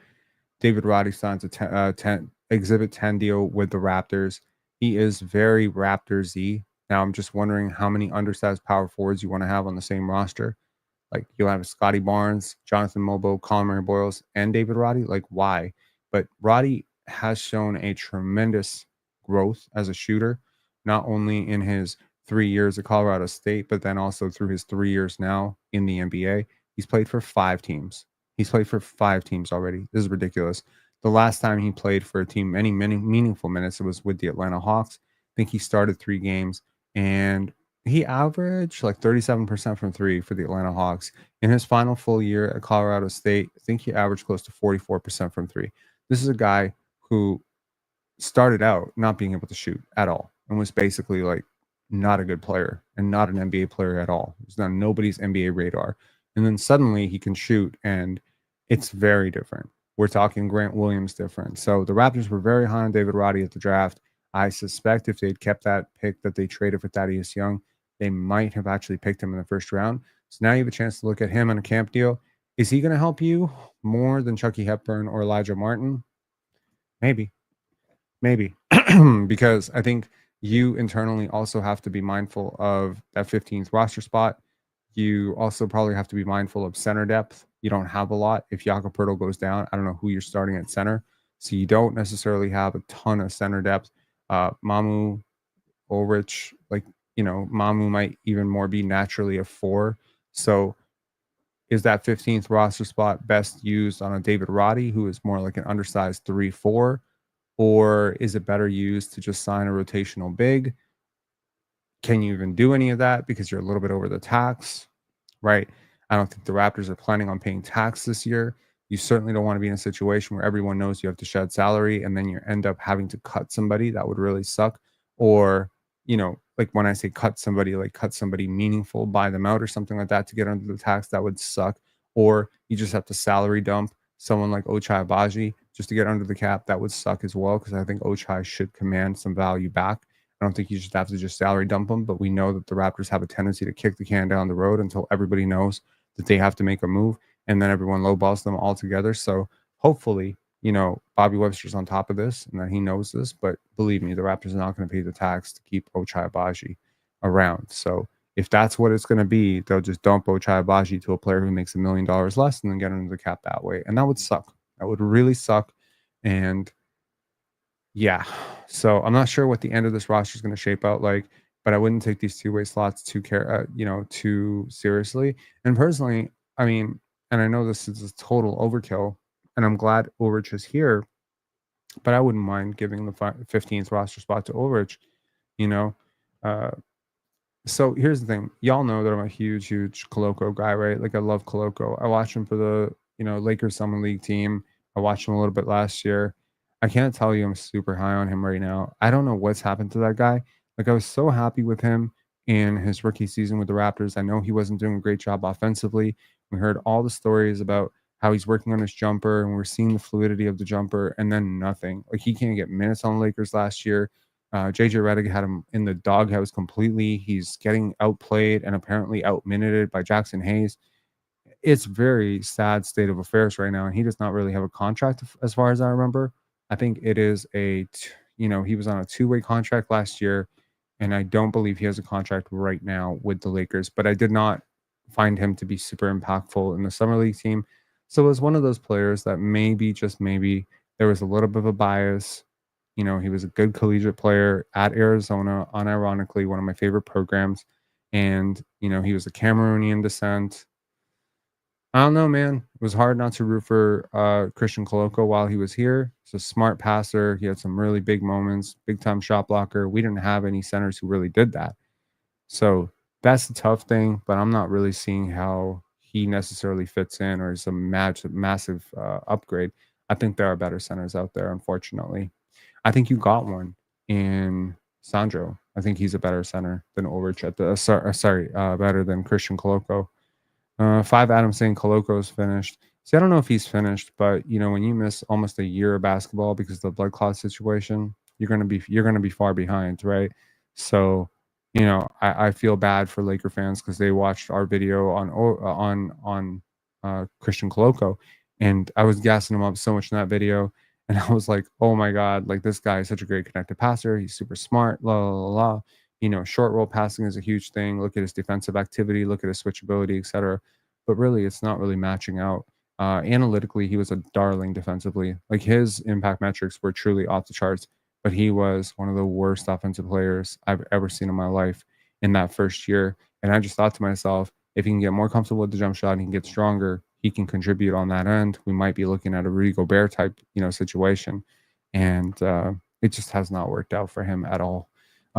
David Roddy signs a Exhibit 10 deal with the Raptors. He is very Raptors-y. Now, I'm just wondering how many undersized power forwards you want to have on the same roster. Like, you'll have Scotty Barnes, Jonathan Mobo, Collin Murray-Boyles, and David Roddy. Like, why? But Roddy has shown a tremendous growth as a shooter, not only in his 3 years at Colorado State, but then also through his 3 years now in the NBA. He's played for 5 teams. He's played for 5 teams already. This is ridiculous. The last time he played for a team many meaningful minutes, it was with the Atlanta Hawks. I think he started 3 games, and he averaged like 37% from 3 for the Atlanta Hawks. In his final full year at Colorado State, I think he averaged close to 44% from 3. This is a guy who started out not being able to shoot at all and was basically like not a good player and not an NBA player at all. He's on nobody's NBA radar. And then suddenly he can shoot, and it's very different. We're talking Grant Williams different. So the Raptors were very high on David Roddy at the draft. I suspect if they'd kept that pick that they traded for Thaddeus Young, they might have actually picked him in the first round. So now you have a chance to look at him on a camp deal. Is he going to help you more than Chucky Hepburn or Elijah Martin? Maybe. Because I think you internally also have to be mindful of that 15th roster spot. You also probably have to be mindful of center depth. You don't have a lot. If Jakob Poeltl goes down, I don't know who you're starting at center. So you don't necessarily have a ton of center depth. Mamu, Ulrich, Mamu might even more be naturally a 4. So is that 15th roster spot best used on a David Roddy, who is more like an undersized 3-4? Or is it better used to just sign a rotational big? Can you even do any of that because you're a little bit over the tax, right? I don't think the Raptors are planning on paying tax this year. You certainly don't want to be in a situation where everyone knows you have to shed salary and then you end up having to cut somebody. That would really suck. Or, like when I say cut somebody, like cut somebody meaningful, buy them out or something like that to get under the tax, that would suck. Or you just have to salary dump someone like Ochai Agbaji just to get under the cap. That would suck as well, because I think Ochai should command some value back. I don't think you just have to just salary dump them, but we know that the Raptors have a tendency to kick the can down the road until everybody knows that they have to make a move, and then everyone lowballs them all together. So hopefully, Bobby Webster's on top of this and that he knows this, but believe me, the Raptors are not going to pay the tax to keep Ochai Agbaji around. So if that's what it's going to be, they'll just dump Ochai Agbaji to a player who makes $1 million less and then get under the cap that way. And that would suck. That would really suck. And yeah, so I'm not sure what the end of this roster is going to shape out like, but I wouldn't take these two-way slots too seriously. And personally, I mean, and I know this is a total overkill, and I'm glad Ulrich is here, but I wouldn't mind giving the 15th roster spot to Ulrich. So here's the thing. Y'all know that I'm a huge, huge Koloko guy, right? Like I love Koloko. I watched him for the, Lakers Summer League team. I watched him a little bit last year. I can't tell you I'm super high on him right now. I don't know what's happened to that guy. Like I was so happy with him in his rookie season with the Raptors. I know he wasn't doing a great job offensively. We heard all the stories about how he's working on his jumper and we're seeing the fluidity of the jumper and then nothing. Like he can't get minutes on the Lakers last year. JJ Redick had him in the doghouse completely. He's getting outplayed and apparently outminuted by Jackson Hayes. It's very sad state of affairs right now, and he does not really have a contract as far as I remember. I think it is he was on a two-way contract last year, and I don't believe he has a contract right now with the Lakers. But I did not find him to be super impactful in the summer league team. So it was one of those players that maybe, just maybe, there was a little bit of a bias. He was a good collegiate player at Arizona, unironically, one of my favorite programs. And, he was a Cameroonian descent. I don't know, man. It was hard not to root for Christian Koloko while he was here. He's a smart passer. He had some really big moments, big time shot blocker. We didn't have any centers who really did that. So that's the tough thing, but I'm not really seeing how he necessarily fits in or is a massive upgrade. I think there are better centers out there, unfortunately. I think you got one in Sandro. I think he's a better center than Ulrich at the better than Christian Koloko. Five Adam saying Koloko's finished. See, I don't know if he's finished, but when you miss almost a year of basketball because of the blood clot situation, you're gonna be far behind, right? So, I feel bad for Laker fans because they watched our video on Christian Koloko, and I was gassing him up so much in that video, and I was like, oh my god, like this guy is such a great connected passer. He's super smart. La la la la. Short roll passing is a huge thing. Look at his defensive activity, look at his switchability, etc. But really, it's not really matching out. Analytically, he was a darling defensively. Like his impact metrics were truly off the charts, but he was one of the worst offensive players I've ever seen in my life in that first year. And I just thought to myself, if he can get more comfortable with the jump shot, he can get stronger, he can contribute on that end. We might be looking at a Rudy Gobert type, situation. And it just has not worked out for him at all.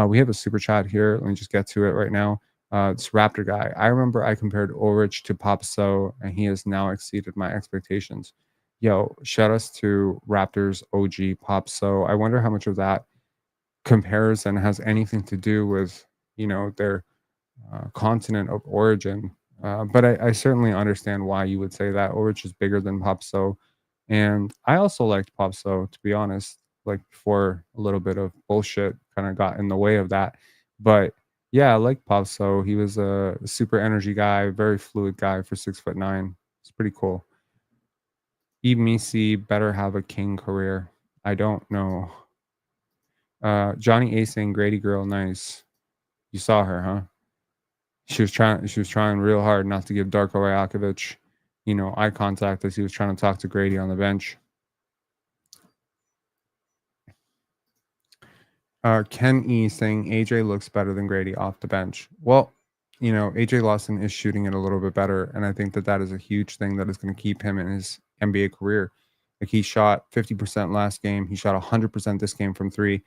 We have a super chat here. Let me just get to it right now. It's Raptor guy. I remember I compared Ulrich to Pop So, and he has now exceeded my expectations. Yo, shout us to Raptors OG Pop So. I wonder how much of that comparison has anything to do with their continent of origin. But I certainly understand why you would say that. Ulrich is bigger than Pop So, and I also liked Pop So, to be honest. Like before, a little bit of bullshit kind of got in the way of that. But yeah, I like Pop So. He was a super energy guy, very fluid guy for 6'9". It's pretty cool. Misi better have a king career. I don't know. Johnny A saying Grady girl, nice. You saw her, huh? She was trying real hard not to give Darko Rajakovic, eye contact as he was trying to talk to Grady on the bench. Ken E saying AJ looks better than Grady off the bench. Well, AJ Lawson is shooting it a little bit better, and I think that is a huge thing that is going to keep him in his NBA career. Like he shot 50% last game, he shot 100% this game from three.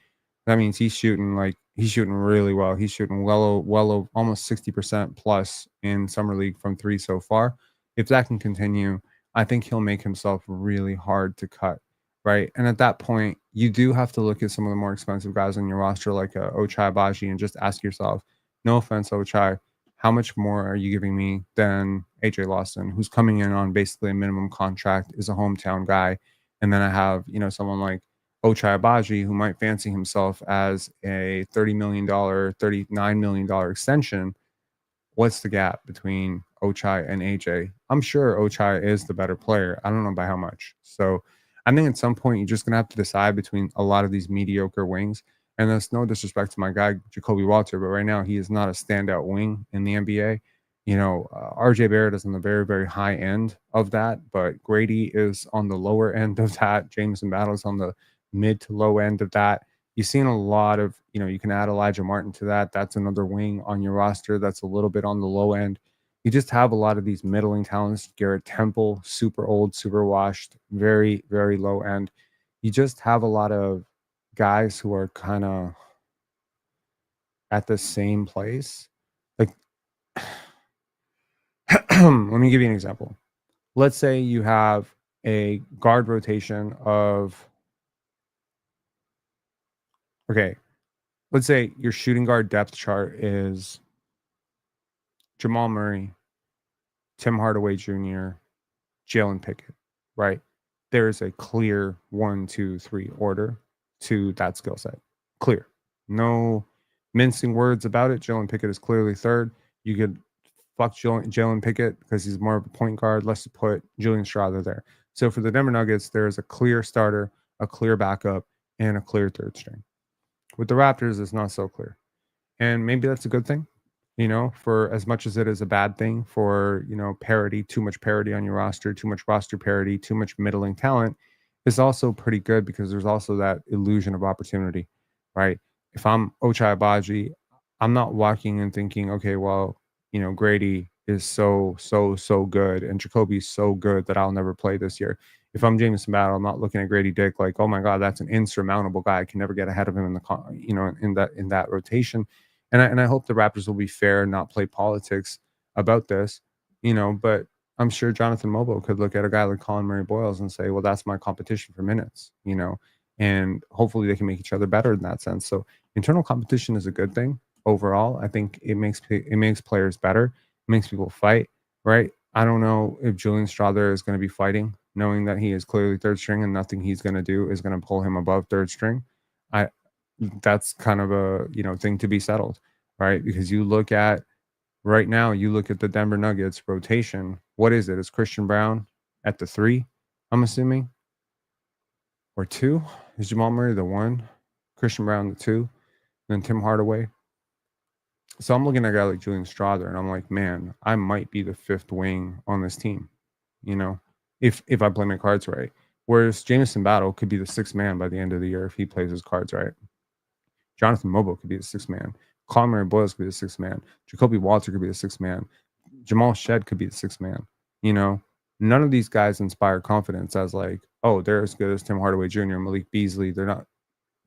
That means he's shooting really well. He's shooting well almost 60% plus in summer league from three so far. If that can continue, I think he'll make himself really hard to cut. Right. And at that point, you do have to look at some of the more expensive guys on your roster, like Ochai Abaji, and just ask yourself, no offense, Ochai, how much more are you giving me than AJ Lawson, who's coming in on basically a minimum contract, is a hometown guy. And then I have, someone like Ochai Abaji, who might fancy himself as a $30 million, $39 million extension. What's the gap between Ochai and AJ? I'm sure Ochai is the better player. I don't know by how much. So I think at some point you're just going to have to decide between a lot of these mediocre wings. And that's no disrespect to my guy, Jacoby Walter, but right now he is not a standout wing in the NBA. RJ Barrett is on the very, very high end of that, but Grady is on the lower end of that. Jameson Battles on the mid to low end of that. You've seen a lot of, you can add Elijah Martin to that. That's another wing on your roster that's a little bit on the low end. You just have a lot of these middling talents. Garrett Temple, super old, super washed, very, very low end. You just have a lot of guys who are kind of at the same place. let me give you an example. Let's say you have a guard rotation of, okay, let's say your shooting guard depth chart is Jamal Murray, Tim Hardaway Jr., Jalen Pickett, right? There is a clear 1, 2, 3 order to that skill set. Clear. No mincing words about it. Jalen Pickett is clearly third. You could fuck Jalen Pickett because he's more of a point guard. Let's put Julian Strawther there. So for the Denver Nuggets, there is a clear starter, a clear backup, and a clear third string. With the Raptors, it's not so clear. And maybe that's a good thing, for as much as it is a bad thing for, parity, too much parity on your roster, too much roster parity, too much middling talent is also pretty good because there's also that illusion of opportunity, right? If I'm Ochai Abaji, I'm not walking and thinking, okay, well, Grady is so good and Jacoby's so good that I'll never play this year. If I'm Jameson Battle, I'm not looking at Grady Dick like, oh my God, that's an insurmountable guy. I can never get ahead of him in that rotation. And I hope the Raptors will be fair and not play politics about this, but I'm sure Jonathan Mobo could look at a guy like Collin Murray-Boyles and say, well, that's my competition for minutes, and hopefully they can make each other better in that sense. So internal competition is a good thing overall. I think it makes players better. It makes people fight, right? I don't know if Julian Strawther is going to be fighting, knowing that he is clearly third string and nothing he's going to do is going to pull him above third string. That's kind of a thing to be settled, right? Because you look at right now, you look at the Denver Nuggets rotation. What is it? Is Christian Brown at the 3? I'm assuming, or 2? Is Jamal Murray the 1? Christian Brown the 2, then Tim Hardaway. So I'm looking at a guy like Julian Strawther, and I'm like, man, I might be the 5th wing on this team, if I play my cards right. Whereas Jameson Battle could be the 6th man by the end of the year if he plays his cards right. Jonathan Mobo could be the 6th man. Colin Murray-Boyles could be the 6th man. Jacoby Walter could be the 6th man. Jamal Shed could be the 6th man. None of these guys inspire confidence as like, oh, they're as good as Tim Hardaway Jr., Malik Beasley. They're not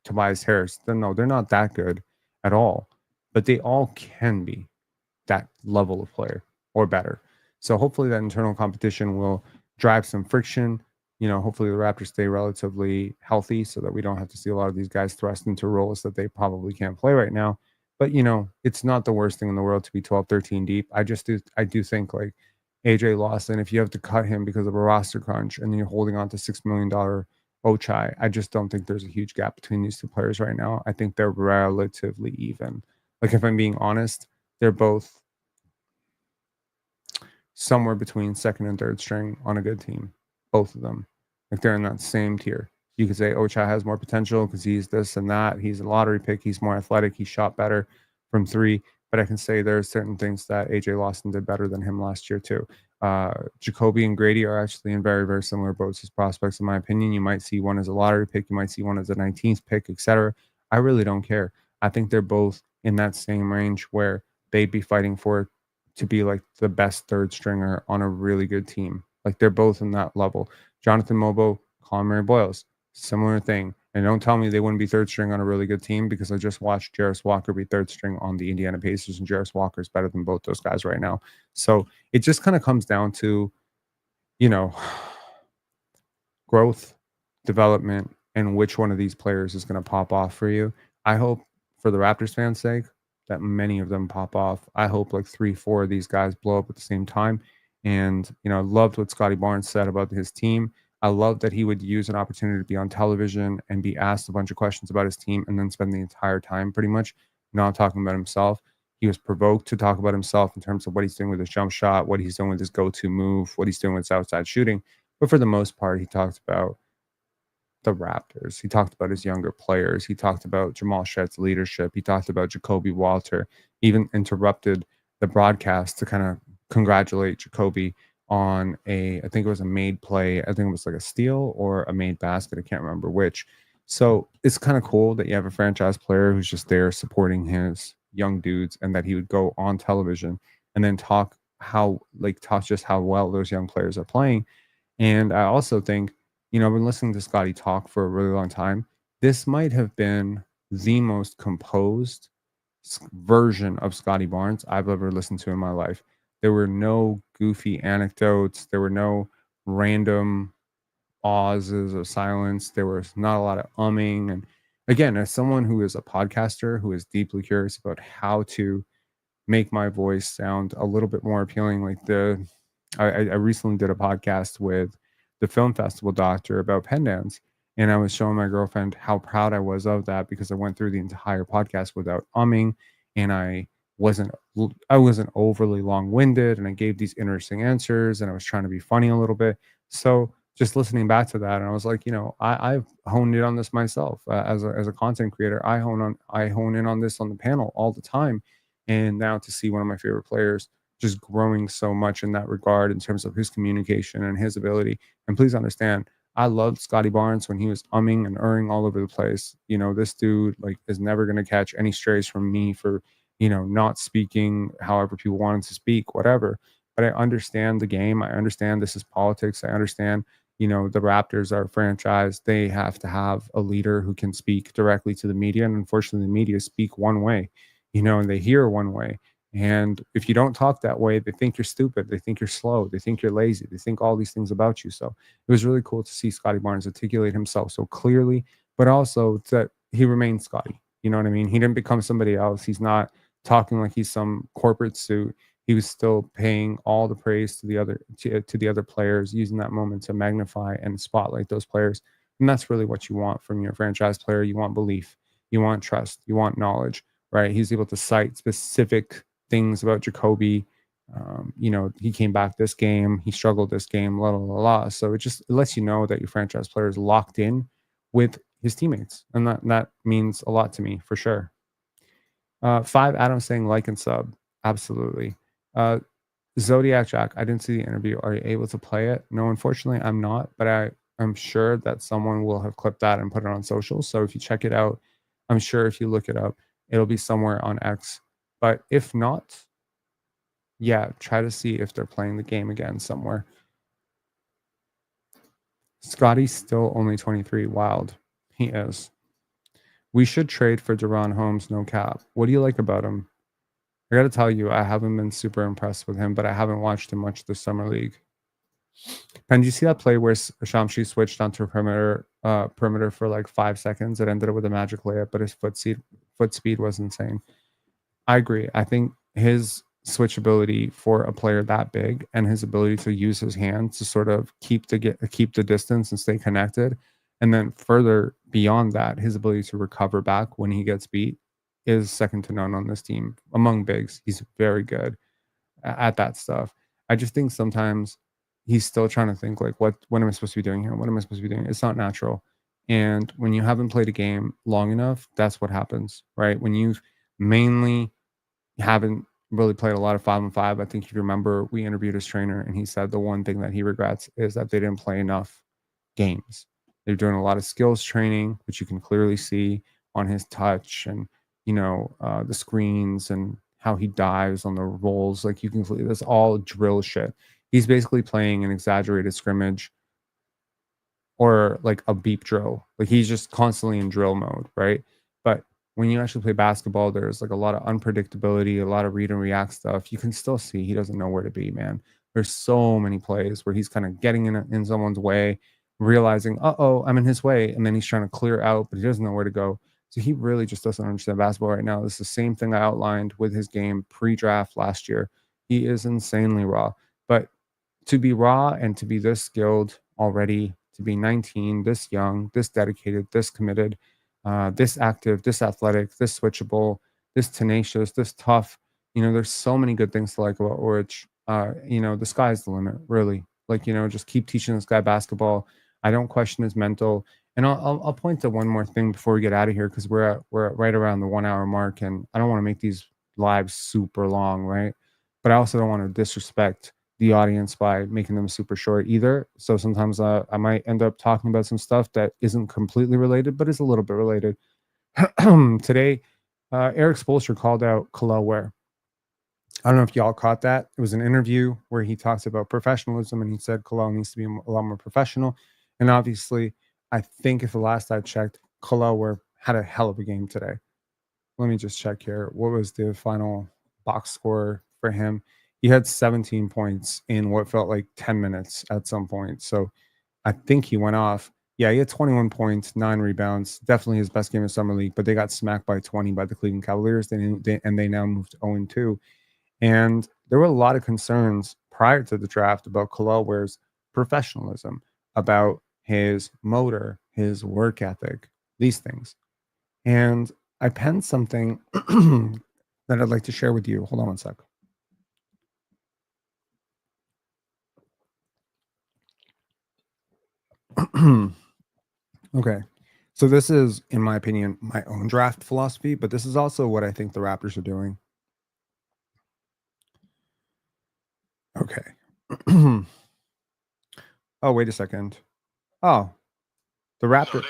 Tobias Harris. They're not that good at all. But they all can be that level of player or better. So hopefully that internal competition will drive some friction. Hopefully the Raptors stay relatively healthy so that we don't have to see a lot of these guys thrust into roles that they probably can't play right now. But, it's not the worst thing in the world to be 12, 13 deep. I do think like AJ Lawson, if you have to cut him because of a roster crunch and then you're holding on to $6 million Ochai, I just don't think there's a huge gap between these two players right now. I think they're relatively even. Like, if I'm being honest, they're both somewhere between 2nd and 3rd string on a good team. Both of them. Like, they're in that same tier. You could say Ochai has more potential because he's this and that. He's a lottery pick. He's more athletic. He shot better from 3. But I can say there are certain things that AJ Lawson did better than him last year too. Jacoby and Grady are actually in very, very similar boats as prospects, in my opinion. You might see one as a lottery pick. You might see one as a 19th pick, etc. I really don't care. I think they're both in that same range where they'd be fighting for to be like the best 3rd stringer on a really good team. Like, they're both in that level. Jonathan Mobo, Collin Murray-Boyles, similar thing. And don't tell me they wouldn't be 3rd string on a really good team, because I just watched Jarris Walker be 3rd string on the Indiana Pacers, and Jarris Walker is better than both those guys right now. So it just kind of comes down to, growth, development, and which one of these players is going to pop off for you. I hope, for the Raptors fans' sake, that many of them pop off. I hope like 3, 4 of these guys blow up at the same time. And, I loved what Scotty Barnes said about his team. I love that he would use an opportunity to be on television and be asked a bunch of questions about his team and then spend the entire time pretty much not talking about himself. He was provoked to talk about himself in terms of what he's doing with his jump shot, what he's doing with his go-to move, what he's doing with his outside shooting. But for the most part, he talked about the Raptors. He talked about his younger players. He talked about Jamal Shedd's leadership. He talked about Jacoby Walter. Even interrupted the broadcast to kind of congratulate Jacoby on I think it was a made play. I think it was like a steal or a made basket. I can't remember which. So it's kind of cool that you have a franchise player who's just there supporting his young dudes, and that he would go on television and then talk just how well those young players are playing. And I also think, I've been listening to Scotty talk for a really long time. This might have been the most composed version of Scotty Barnes I've ever listened to in my life. There were no goofy anecdotes. There were no random pauses of silence. There was not a lot of umming. And again, as someone who is a podcaster who is deeply curious about how to make my voice sound a little bit more appealing, like I recently did a podcast with the film festival doctor about pen dance, and I was showing my girlfriend how proud I was of that because I went through the entire podcast without umming, and wasn't I wasn't overly long-winded, and I gave these interesting answers, and I was trying to be funny a little bit. So just listening back to that, and I was like, I've honed in on this myself as a content creator. I hone in on this on the panel all the time, and now to see one of my favorite players just growing so much in that regard in terms of his communication and his ability. And please understand, I loved Scotty Barnes when he was umming and erring all over the place. This dude like is never going to catch any strays from me for, not speaking however people wanted to speak, whatever. But I understand the game. I understand this is politics. I understand, the Raptors are a franchise. They have to have a leader who can speak directly to the media. And unfortunately, the media speak one way, and they hear one way. And if you don't talk that way, they think you're stupid. They think you're slow. They think you're lazy. They think all these things about you. So it was really cool to see Scotty Barnes articulate himself so clearly, but also that he remains Scotty. You know what I mean? He didn't become somebody else. He's not talking like he's some corporate suit. He was still paying all the praise to the other players, using that moment to magnify and spotlight those players. And that's really what you want from your franchise player. You want belief, you want trust, you want knowledge, right? He's able to cite specific things about Jacoby. He came back this game, he struggled this game, la la la la. So it lets you know that your franchise player is locked in with his teammates, and that means a lot to me for sure. Five Adam saying like and sub, absolutely. Uh, Zodiac Jack, I didn't see the interview. Are you able to play it? No, unfortunately, I'm not, but I'm sure that someone will have clipped that and put it on social. So if you check it out, I'm sure if you look it up, it'll be somewhere on X. But if not, yeah, try to see if they're playing the game again somewhere. Scotty's still only 23. Wild. He is. We should trade for Deron Holmes, no cap. What do you like about him? I got to tell you, I haven't been super impressed with him, but I haven't watched him much this summer league. Pen, did you see that play where Chomche switched onto perimeter for like 5 seconds? It ended up with a magic layup, but his foot speed was insane. I agree. I think his switchability for a player that big and his ability to use his hands to sort of keep the distance and stay connected, and then further beyond that, his ability to recover back when he gets beat is second to none on this team among bigs. He's very good at that stuff. I just think sometimes he's still trying to think like, what am I supposed to be doing here? What am I supposed to be doing? It's not natural. And when you haven't played a game long enough, that's what happens, right? When you've mainly haven't really played a lot of 5-on-5. I think if you remember, we interviewed his trainer, and he said the one thing that he regrets is that they didn't play enough games. They're doing a lot of skills training, which you can clearly see on his touch and the screens and how he dives on the rolls. Like you can, that's all drill shit. He's basically playing an exaggerated scrimmage or like a beep drill. Like he's just constantly in drill mode, right? But when you actually play basketball, there's like a lot of unpredictability, a lot of read and react stuff. You can still see he doesn't know where to be, man. There's so many plays where he's kind of getting in someone's way, realizing, oh, I'm in his way, and then he's trying to clear out, but he doesn't know where to go. So he really just doesn't understand basketball right now. This is the same thing I outlined with his game pre-draft last year. He is insanely raw. But to be raw and to be this skilled already, to be 19, this young, this dedicated, this committed, this active, this athletic, this switchable, this tenacious, this tough. There's so many good things to like about Ulrich. The sky's the limit, really. Like, just keep teaching this guy basketball. I don't question his mental. And I'll point to one more thing before we get out of here, because we're at right around the 1 hour mark, and I don't want to make these lives super long, right? But I also don't want to disrespect the audience by making them super short either. So sometimes I might end up talking about some stuff that isn't completely related, but is a little bit related. Today, Eric Spoelstra called out Koloko. I don't know if y'all caught that. It was an interview where he talks about professionalism, and he said Koloko needs to be a lot more professional. And obviously, I think if the last I checked, Koloko had a hell of a game today. Let me just check here. What was the final box score for him? He had 17 points in what felt like 10 minutes at some point. So I think he went off. Yeah, he had 21 points, 9 rebounds. Definitely his best game of summer league, but they got smacked by 20 by the Cleveland Cavaliers, and they now moved to 0-2. And there were a lot of concerns prior to the draft about Kolko's professionalism, about his motor, his work ethic, these things. And I penned something that I'd like to share with you. Hold on one sec. Okay. So this is, in my opinion, my own draft philosophy, but this is also what I think the Raptors are doing. Okay. Oh, wait a second. Oh, the Raptor.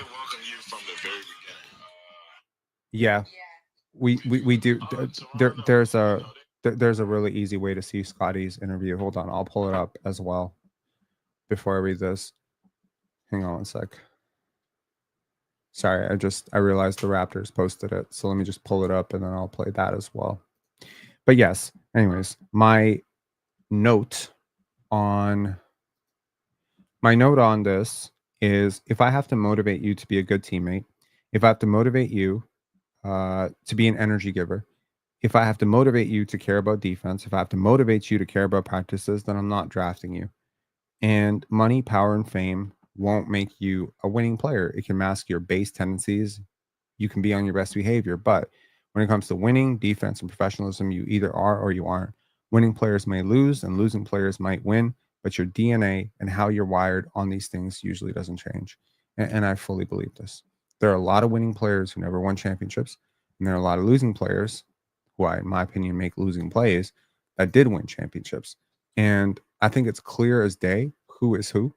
Yeah, we do. There's a really easy way to see Scotty's interview. Hold on, I'll pull it up as well before I read this. Hang on one sec. Sorry, I realized the Raptors posted it, so let me just pull it up and then I'll play that as well. But yes, anyways, my note on this is, if I have to motivate you to be a good teammate, if I have to motivate you to be an energy giver, if I have to motivate you to care about defense, if I have to motivate you to care about practices, then I'm not drafting you. And money, power, and fame won't make you a winning player. It can mask your base tendencies. You can be on your best behavior. But when it comes to winning, defense, and professionalism, you either are or you aren't. Winning players may lose and losing players might win, but your DNA and how you're wired on these things usually doesn't change. And I fully believe this. There are a lot of winning players who never won championships, and there are a lot of losing players who, in my opinion, make losing plays that did win championships. And I think it's clear as day who is who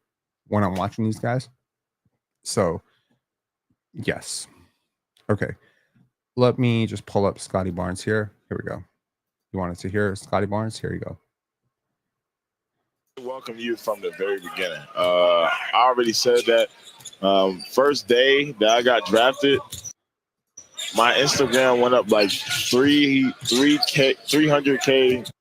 when I'm watching these guys. So, yes. Okay. Let me just pull up Scotty Barnes here. Here we go. You wanted to hear Scotty Barnes? Here you go. Welcome you from the very beginning. I already said that first day that I got drafted, my Instagram went up like 300K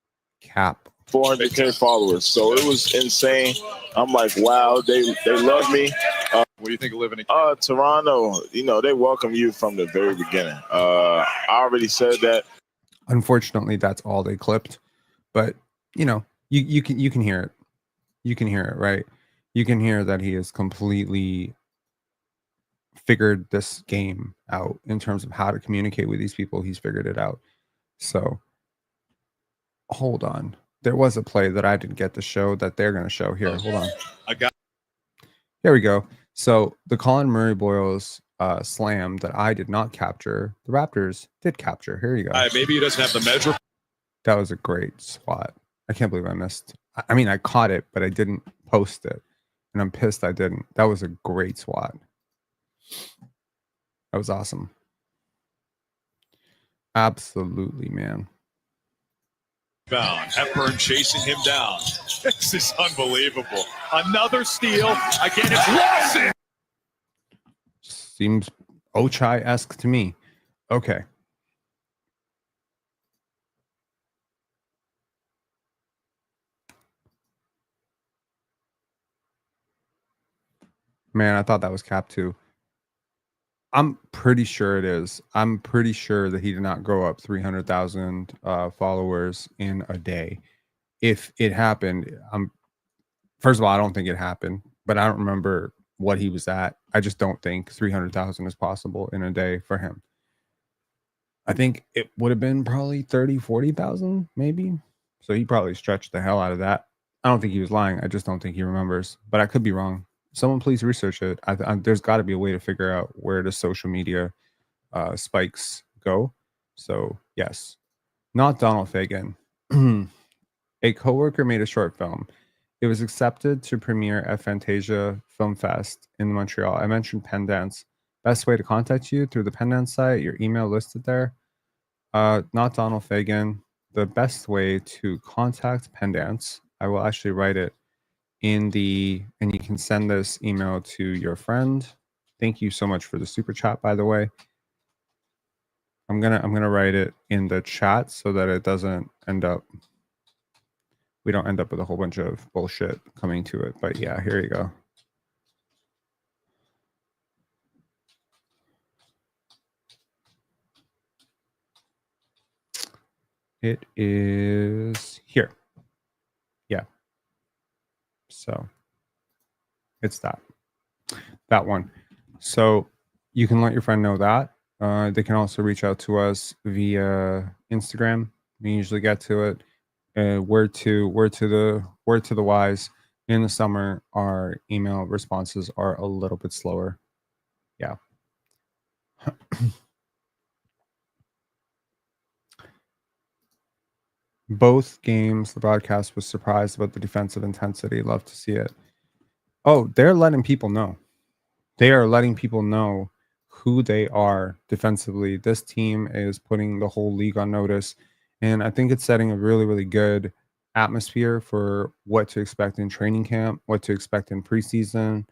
cap, 400K followers. So it was insane. I'm like, wow, they love me. What do you think of living in Toronto? You know, they welcome you from the very beginning. I already said that. Unfortunately, that's all they clipped. But you know, you can hear it. You can hear it, right? You can hear that he has completely figured this game out in terms of how to communicate with these people. He's figured it out. So hold on. There was a play that I didn't get to show that they're going to show here. Hold on. Here we go. So the Colin Murray-Boyles slam that I did not capture, the Raptors did capture. Here you go. Maybe he doesn't have the measure. That was a great swat. I can't believe I missed. I mean, I caught it, but I didn't post it. And I'm pissed I didn't. That was a great swat. That was awesome. Absolutely, man. Hepburn chasing him down. This is unbelievable. Another steal. Again, it's Watson. Seems Ochai-esque to me. Okay. Man, I thought that was cap too. I'm pretty sure it is. I'm pretty sure that he did not grow up 300,000 followers in a day. If it happened, first of all, I don't think it happened, but I don't remember what he was at. I just don't think 300,000 is possible in a day for him. I think it would have been probably 30, 40,000 maybe. So he probably stretched the hell out of that. I don't think he was lying. I just don't think he remembers, but I could be wrong. Someone please research it. There's got to be a way to figure out where the social media spikes go. So yes, not Donald Fagen. A coworker made a short film. It was accepted to premiere at Fantasia Film Fest in Montreal. I mentioned Pen Dance. Best way to contact you through the Pen Dance site. Your email listed there. Not Donald Fagen. The best way to contact Pen Dance. I will actually write it and you can send this email to your friend. Thank you so much for the super chat, by the way. I'm gonna write it in the chat so that it doesn't end up we don't end up with a whole bunch of bullshit coming to it. But yeah, here you go. It is here. Yeah. So it's that one. So you can let your friend know that. They can also reach out to us via Instagram. We usually get to it. Word to the wise. In the summer, our email responses are a little bit slower. Yeah. Both games, the broadcast was surprised about the defensive intensity. Love to see it. Oh, they're letting people know. They are letting people know who they are defensively. This team is putting the whole league on notice. And I think it's setting a really, really good atmosphere for what to expect in training camp, what to expect in preseason,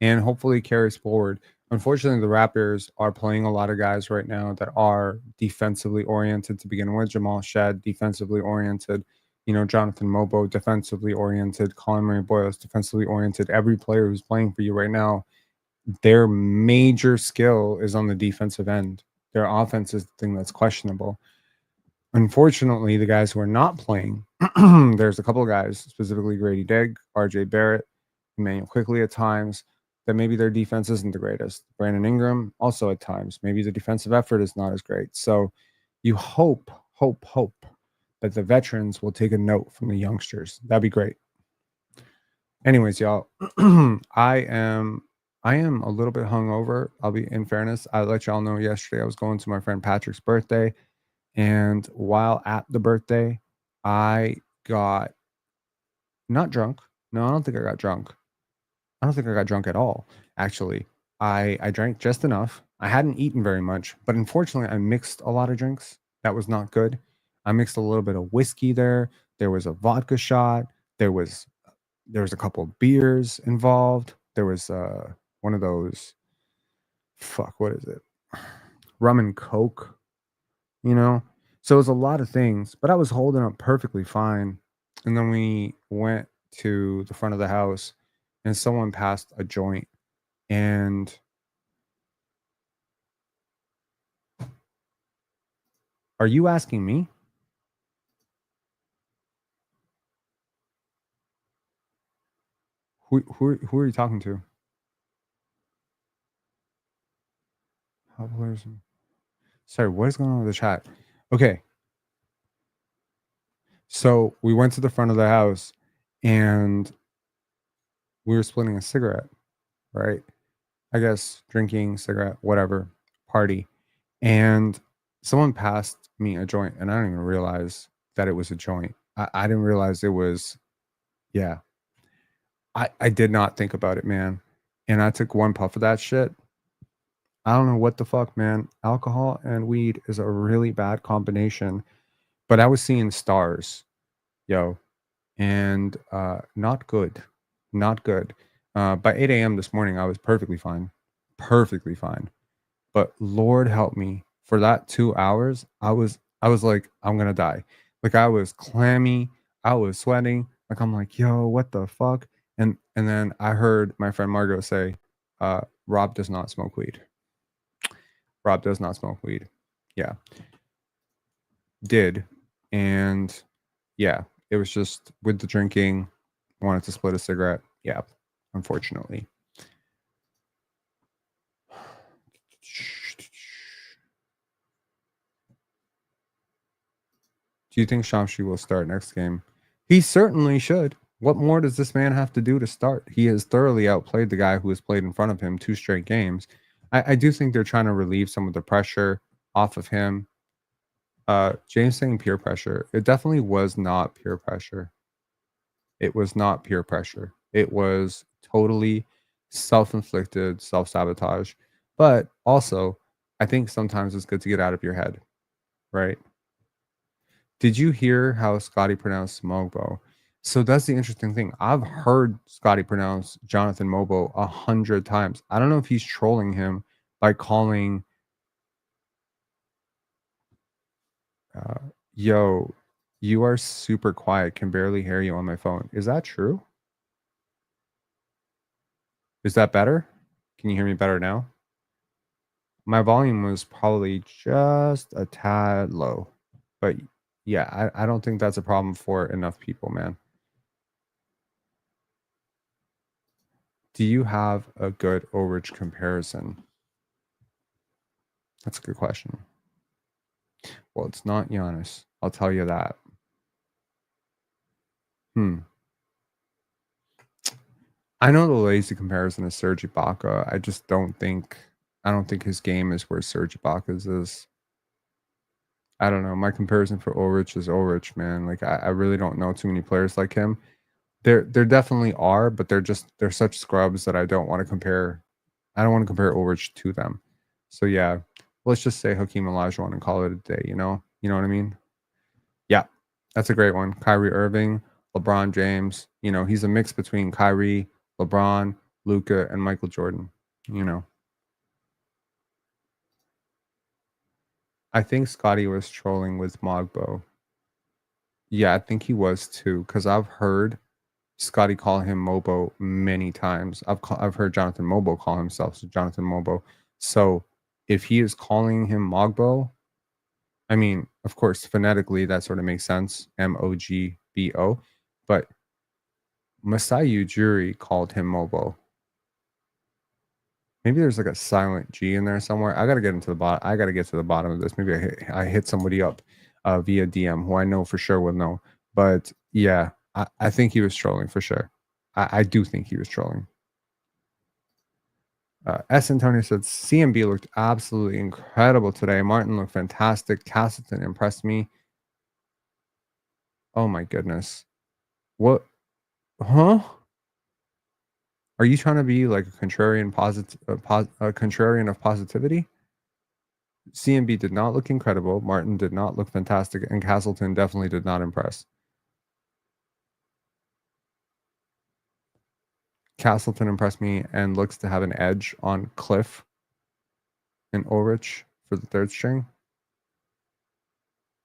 and hopefully carries forward. Unfortunately, the Raptors are playing a lot of guys right now that are defensively oriented to begin with. Jamal Shed, defensively oriented. Jonathan Mobo, defensively oriented. Colin Murray-Boyles, defensively oriented. Every player who's playing for you right now, their major skill is on the defensive end. Their offense is the thing that's questionable. Unfortunately, the guys who are not playing, there's a couple of guys, specifically Grady Digg, RJ Barrett, Emmanuel Quickly at times, that maybe their defense isn't the greatest. Brandon Ingram, also at times, maybe the defensive effort is not as great. So you hope that the veterans will take a note from the youngsters. That'd be great. Anyways, y'all, I am a little bit hungover. I'll be, in fairness, I let y'all know yesterday I was going to my friend Patrick's birthday. And while at the birthday, I got not drunk. No, I don't think I got drunk. I don't think I got drunk at all. Actually, I drank just enough. I hadn't eaten very much, but unfortunately, I mixed a lot of drinks. That was not good. I mixed a little bit of whiskey there. There was a vodka shot. There was a couple of beers involved. There was one of those, what is it? Rum and Coke, So it was a lot of things, but I was holding up perfectly fine. And then we went to the front of the house and someone passed a joint. And are you asking me? Who are you talking to? Sorry, what is going on with the chat? Okay. So we went to the front of the house and we were splitting a cigarette, right? I guess drinking, cigarette, whatever, party. And someone passed me a joint and I didn't even realize that it was a joint. I didn't realize it was, yeah. I did not think about it, man. And I took one puff of that shit. I don't know what the fuck, man. Alcohol and weed is a really bad combination. But I was seeing stars, yo. And not good. Not good. By 8 a.m. this morning, I was perfectly fine. Perfectly fine. But Lord help me, for that 2 hours, I was like, I'm gonna die. Like I was clammy, I was sweating. Like I'm like, yo, what the fuck? And then I heard my friend Margot say, Rob does not smoke weed. Rob does not smoke weed. Yeah. Did. And yeah, it was just with the drinking, wanted to split a cigarette. Yeah, unfortunately. Do you think Chomche will start next game? He certainly should. What more does this man have to do to start? He has thoroughly outplayed the guy who has played in front of him 2 straight games. I do think they're trying to relieve some of the pressure off of him. James saying peer pressure. It definitely was not peer pressure. It was not peer pressure. It was totally self-inflicted self-sabotage. But also, I think sometimes it's good to get out of your head, right? Did you hear how Scotty pronounced Mobo? So that's the interesting thing. I've heard Scotty pronounce Jonathan Mobo 100 times. I don't know if he's trolling him by calling, yo, You are super quiet. Can barely hear you on my phone. Is that true? Is that better? Can you hear me better now? My volume was probably just a tad low. But yeah, I don't think that's a problem for enough people, man. Do you have a good Ulrich comparison? That's a good question. Well, it's not Giannis. I'll tell you that. I know the lazy comparison is Serge Ibaka. I just don't think his game is where Serge Ibaka's is. I don't know. My comparison for Ulrich is Ulrich, man. Like I really don't know too many players like him. There definitely are, but they're such scrubs that I don't want to compare. I don't want to compare Ulrich to them. So yeah, let's just say Hakeem Olajuwon and call it a day. You know what I mean? Yeah, that's a great one. Kyrie Irving, LeBron James. You know, he's a mix between Kyrie, LeBron, Luka, and Michael Jordan. You know, I think Scotty was trolling with Mogbo. Yeah, I think he was too, because I've heard Scotty call him Mobo many times. I've heard Jonathan Mobo call himself Jonathan Mobo. So if he is calling him Mogbo, I mean, of course, phonetically that sort of makes sense, Mogbo. But Masai Ujiri called him Mobo. Maybe there's like a silent G in there somewhere. I gotta get into the bottom. I gotta get to the bottom of this. Maybe I hit somebody up via DM who I know for sure would know. But yeah, I think he was trolling for sure. I do think he was trolling. S. Antonio said CMB looked absolutely incredible today. Martin looked fantastic. Castleton impressed me. Oh my goodness. What? Huh? Are you trying to be like a contrarian contrarian of positivity? CMB did not look incredible. Martin did not look fantastic, and Castleton definitely did not impress. Castleton impressed me and looks to have an edge on Cliff and Ulrich for the third string.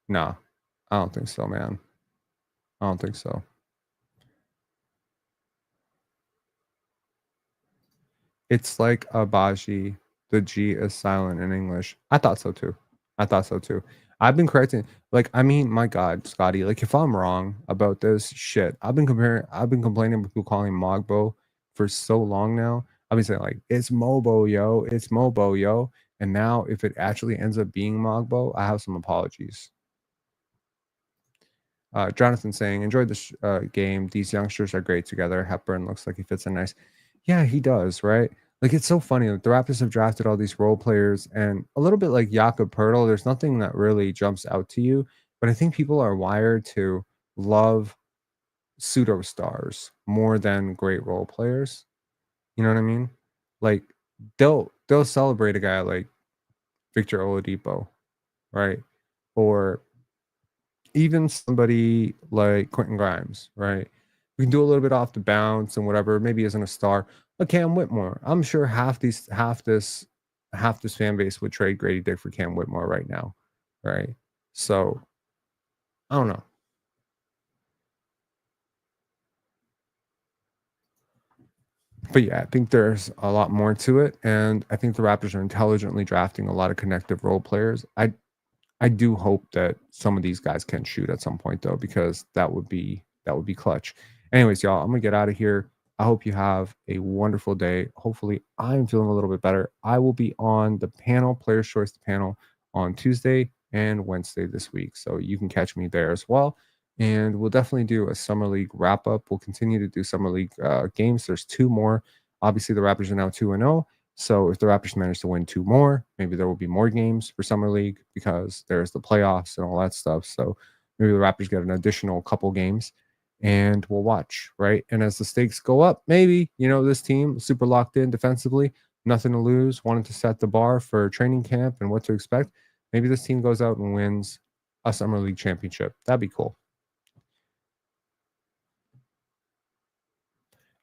No, I don't think so, man. I don't think so. It's like Abaji. The G is silent in English. I thought so too. I've been correcting. Like, I mean, my God, Scotty. Like, if I'm wrong about this shit, I've been complaining about people calling Mogbo for so long now. I've been saying like, it's Mobo, yo. It's Mobo, yo. And now, if it actually ends up being Mogbo, I have some apologies. Jonathan saying, enjoyed the game. These youngsters are great together. Hepburn looks like he fits in nice. Yeah, he does, right? Like, it's so funny. Like, the Raptors have drafted all these role players, and a little bit like Jakob Poeltl, there's nothing that really jumps out to you. But I think people are wired to love pseudo stars more than great role players. You know what I mean? Like, they'll celebrate a guy like Victor Oladipo, right? Or even somebody like Quentin Grimes, right? We can do a little bit off the bounce and whatever, maybe isn't a star. But Cam Whitmore, I'm sure half this fan base would trade Grady Dick for Cam Whitmore right now, right? So I don't know. But yeah, I think there's a lot more to it, and I think the Raptors are intelligently drafting a lot of connective role players. I do hope that some of these guys can shoot at some point though, because that would be clutch. Anyways, y'all, I'm gonna get out of here. I hope you have a wonderful day. Hopefully, I'm feeling a little bit better. I will be on the panel, Players Choice panel, on Tuesday and Wednesday this week, so you can catch me there as well. And we'll definitely do a summer league wrap up. We'll continue to do summer league games. There's 2 more. Obviously, the Raptors are now 2-0. So if the Raptors manage to win 2 more, maybe there will be more games for summer league because there's the playoffs and all that stuff. So maybe the Raptors get an additional couple games and we'll watch, right? And as the stakes go up, maybe, this team super locked in defensively, nothing to lose, wanted to set the bar for training camp and what to expect. Maybe this team goes out and wins a summer league championship. That'd be cool.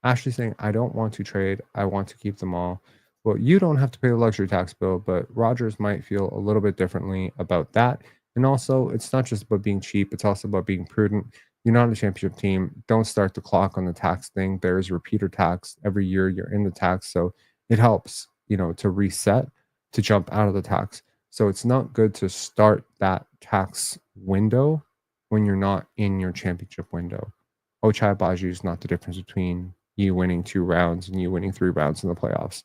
Ashley saying, I don't want to trade. I want to keep them all. Well, you don't have to pay the luxury tax bill, but Rogers might feel a little bit differently about that. And also, it's not just about being cheap, it's also about being prudent. You're not a championship team. Don't start the clock on the tax thing. There's repeater tax every year you're in the tax. So it helps, to reset, to jump out of the tax. So it's not good to start that tax window when you're not in your championship window. Ochai Agbaji is not the difference between you winning 2 rounds and you winning 3 rounds in the playoffs.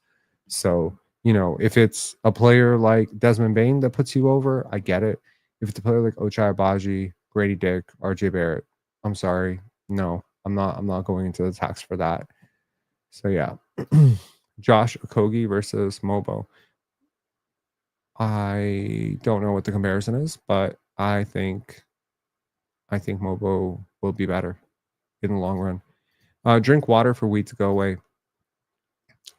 So, if it's a player like Desmond Bane that puts you over, I get it. If it's a player like Ochai Agbaji, Grady Dick, RJ Barrett, I'm sorry. No, I'm not going into the tax for that. So yeah. Josh Okogie versus Mobo. I don't know what the comparison is, but I think Mobo will be better in the long run. Drink water for weed to go away.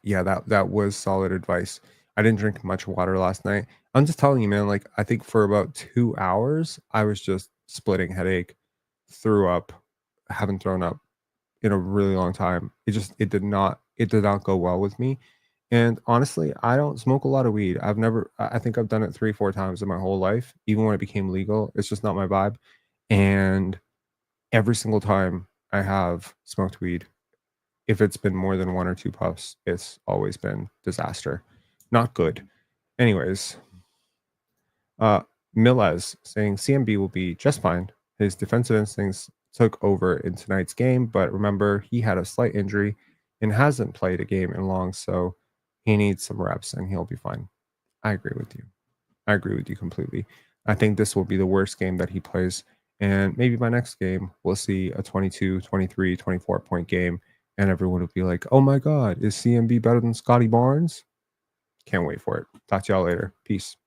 Yeah, that was solid advice. I didn't drink much water last night. I'm just telling you, man, like I think for about 2 hours, I was just splitting headache, threw up, haven't thrown up in a really long time. It did not go well with me. And honestly, I don't smoke a lot of weed. I think I've done it 3-4 times in my whole life, even when it became legal. It's just not my vibe. And every single time I have smoked weed, if it's been more than 1 or 2 puffs, it's always been disaster. Not good. Anyways, Milez saying CMB will be just fine. His defensive instincts took over in tonight's game, but remember, he had a slight injury and hasn't played a game in long, so he needs some reps and he'll be fine. I agree with you. I agree with you completely. I think this will be the worst game that he plays. And maybe by next game, we'll see a 22, 23, 24 point game. And everyone will be like, oh my God, is CMB better than Scotty Barnes? Can't wait for it. Talk to y'all later. Peace.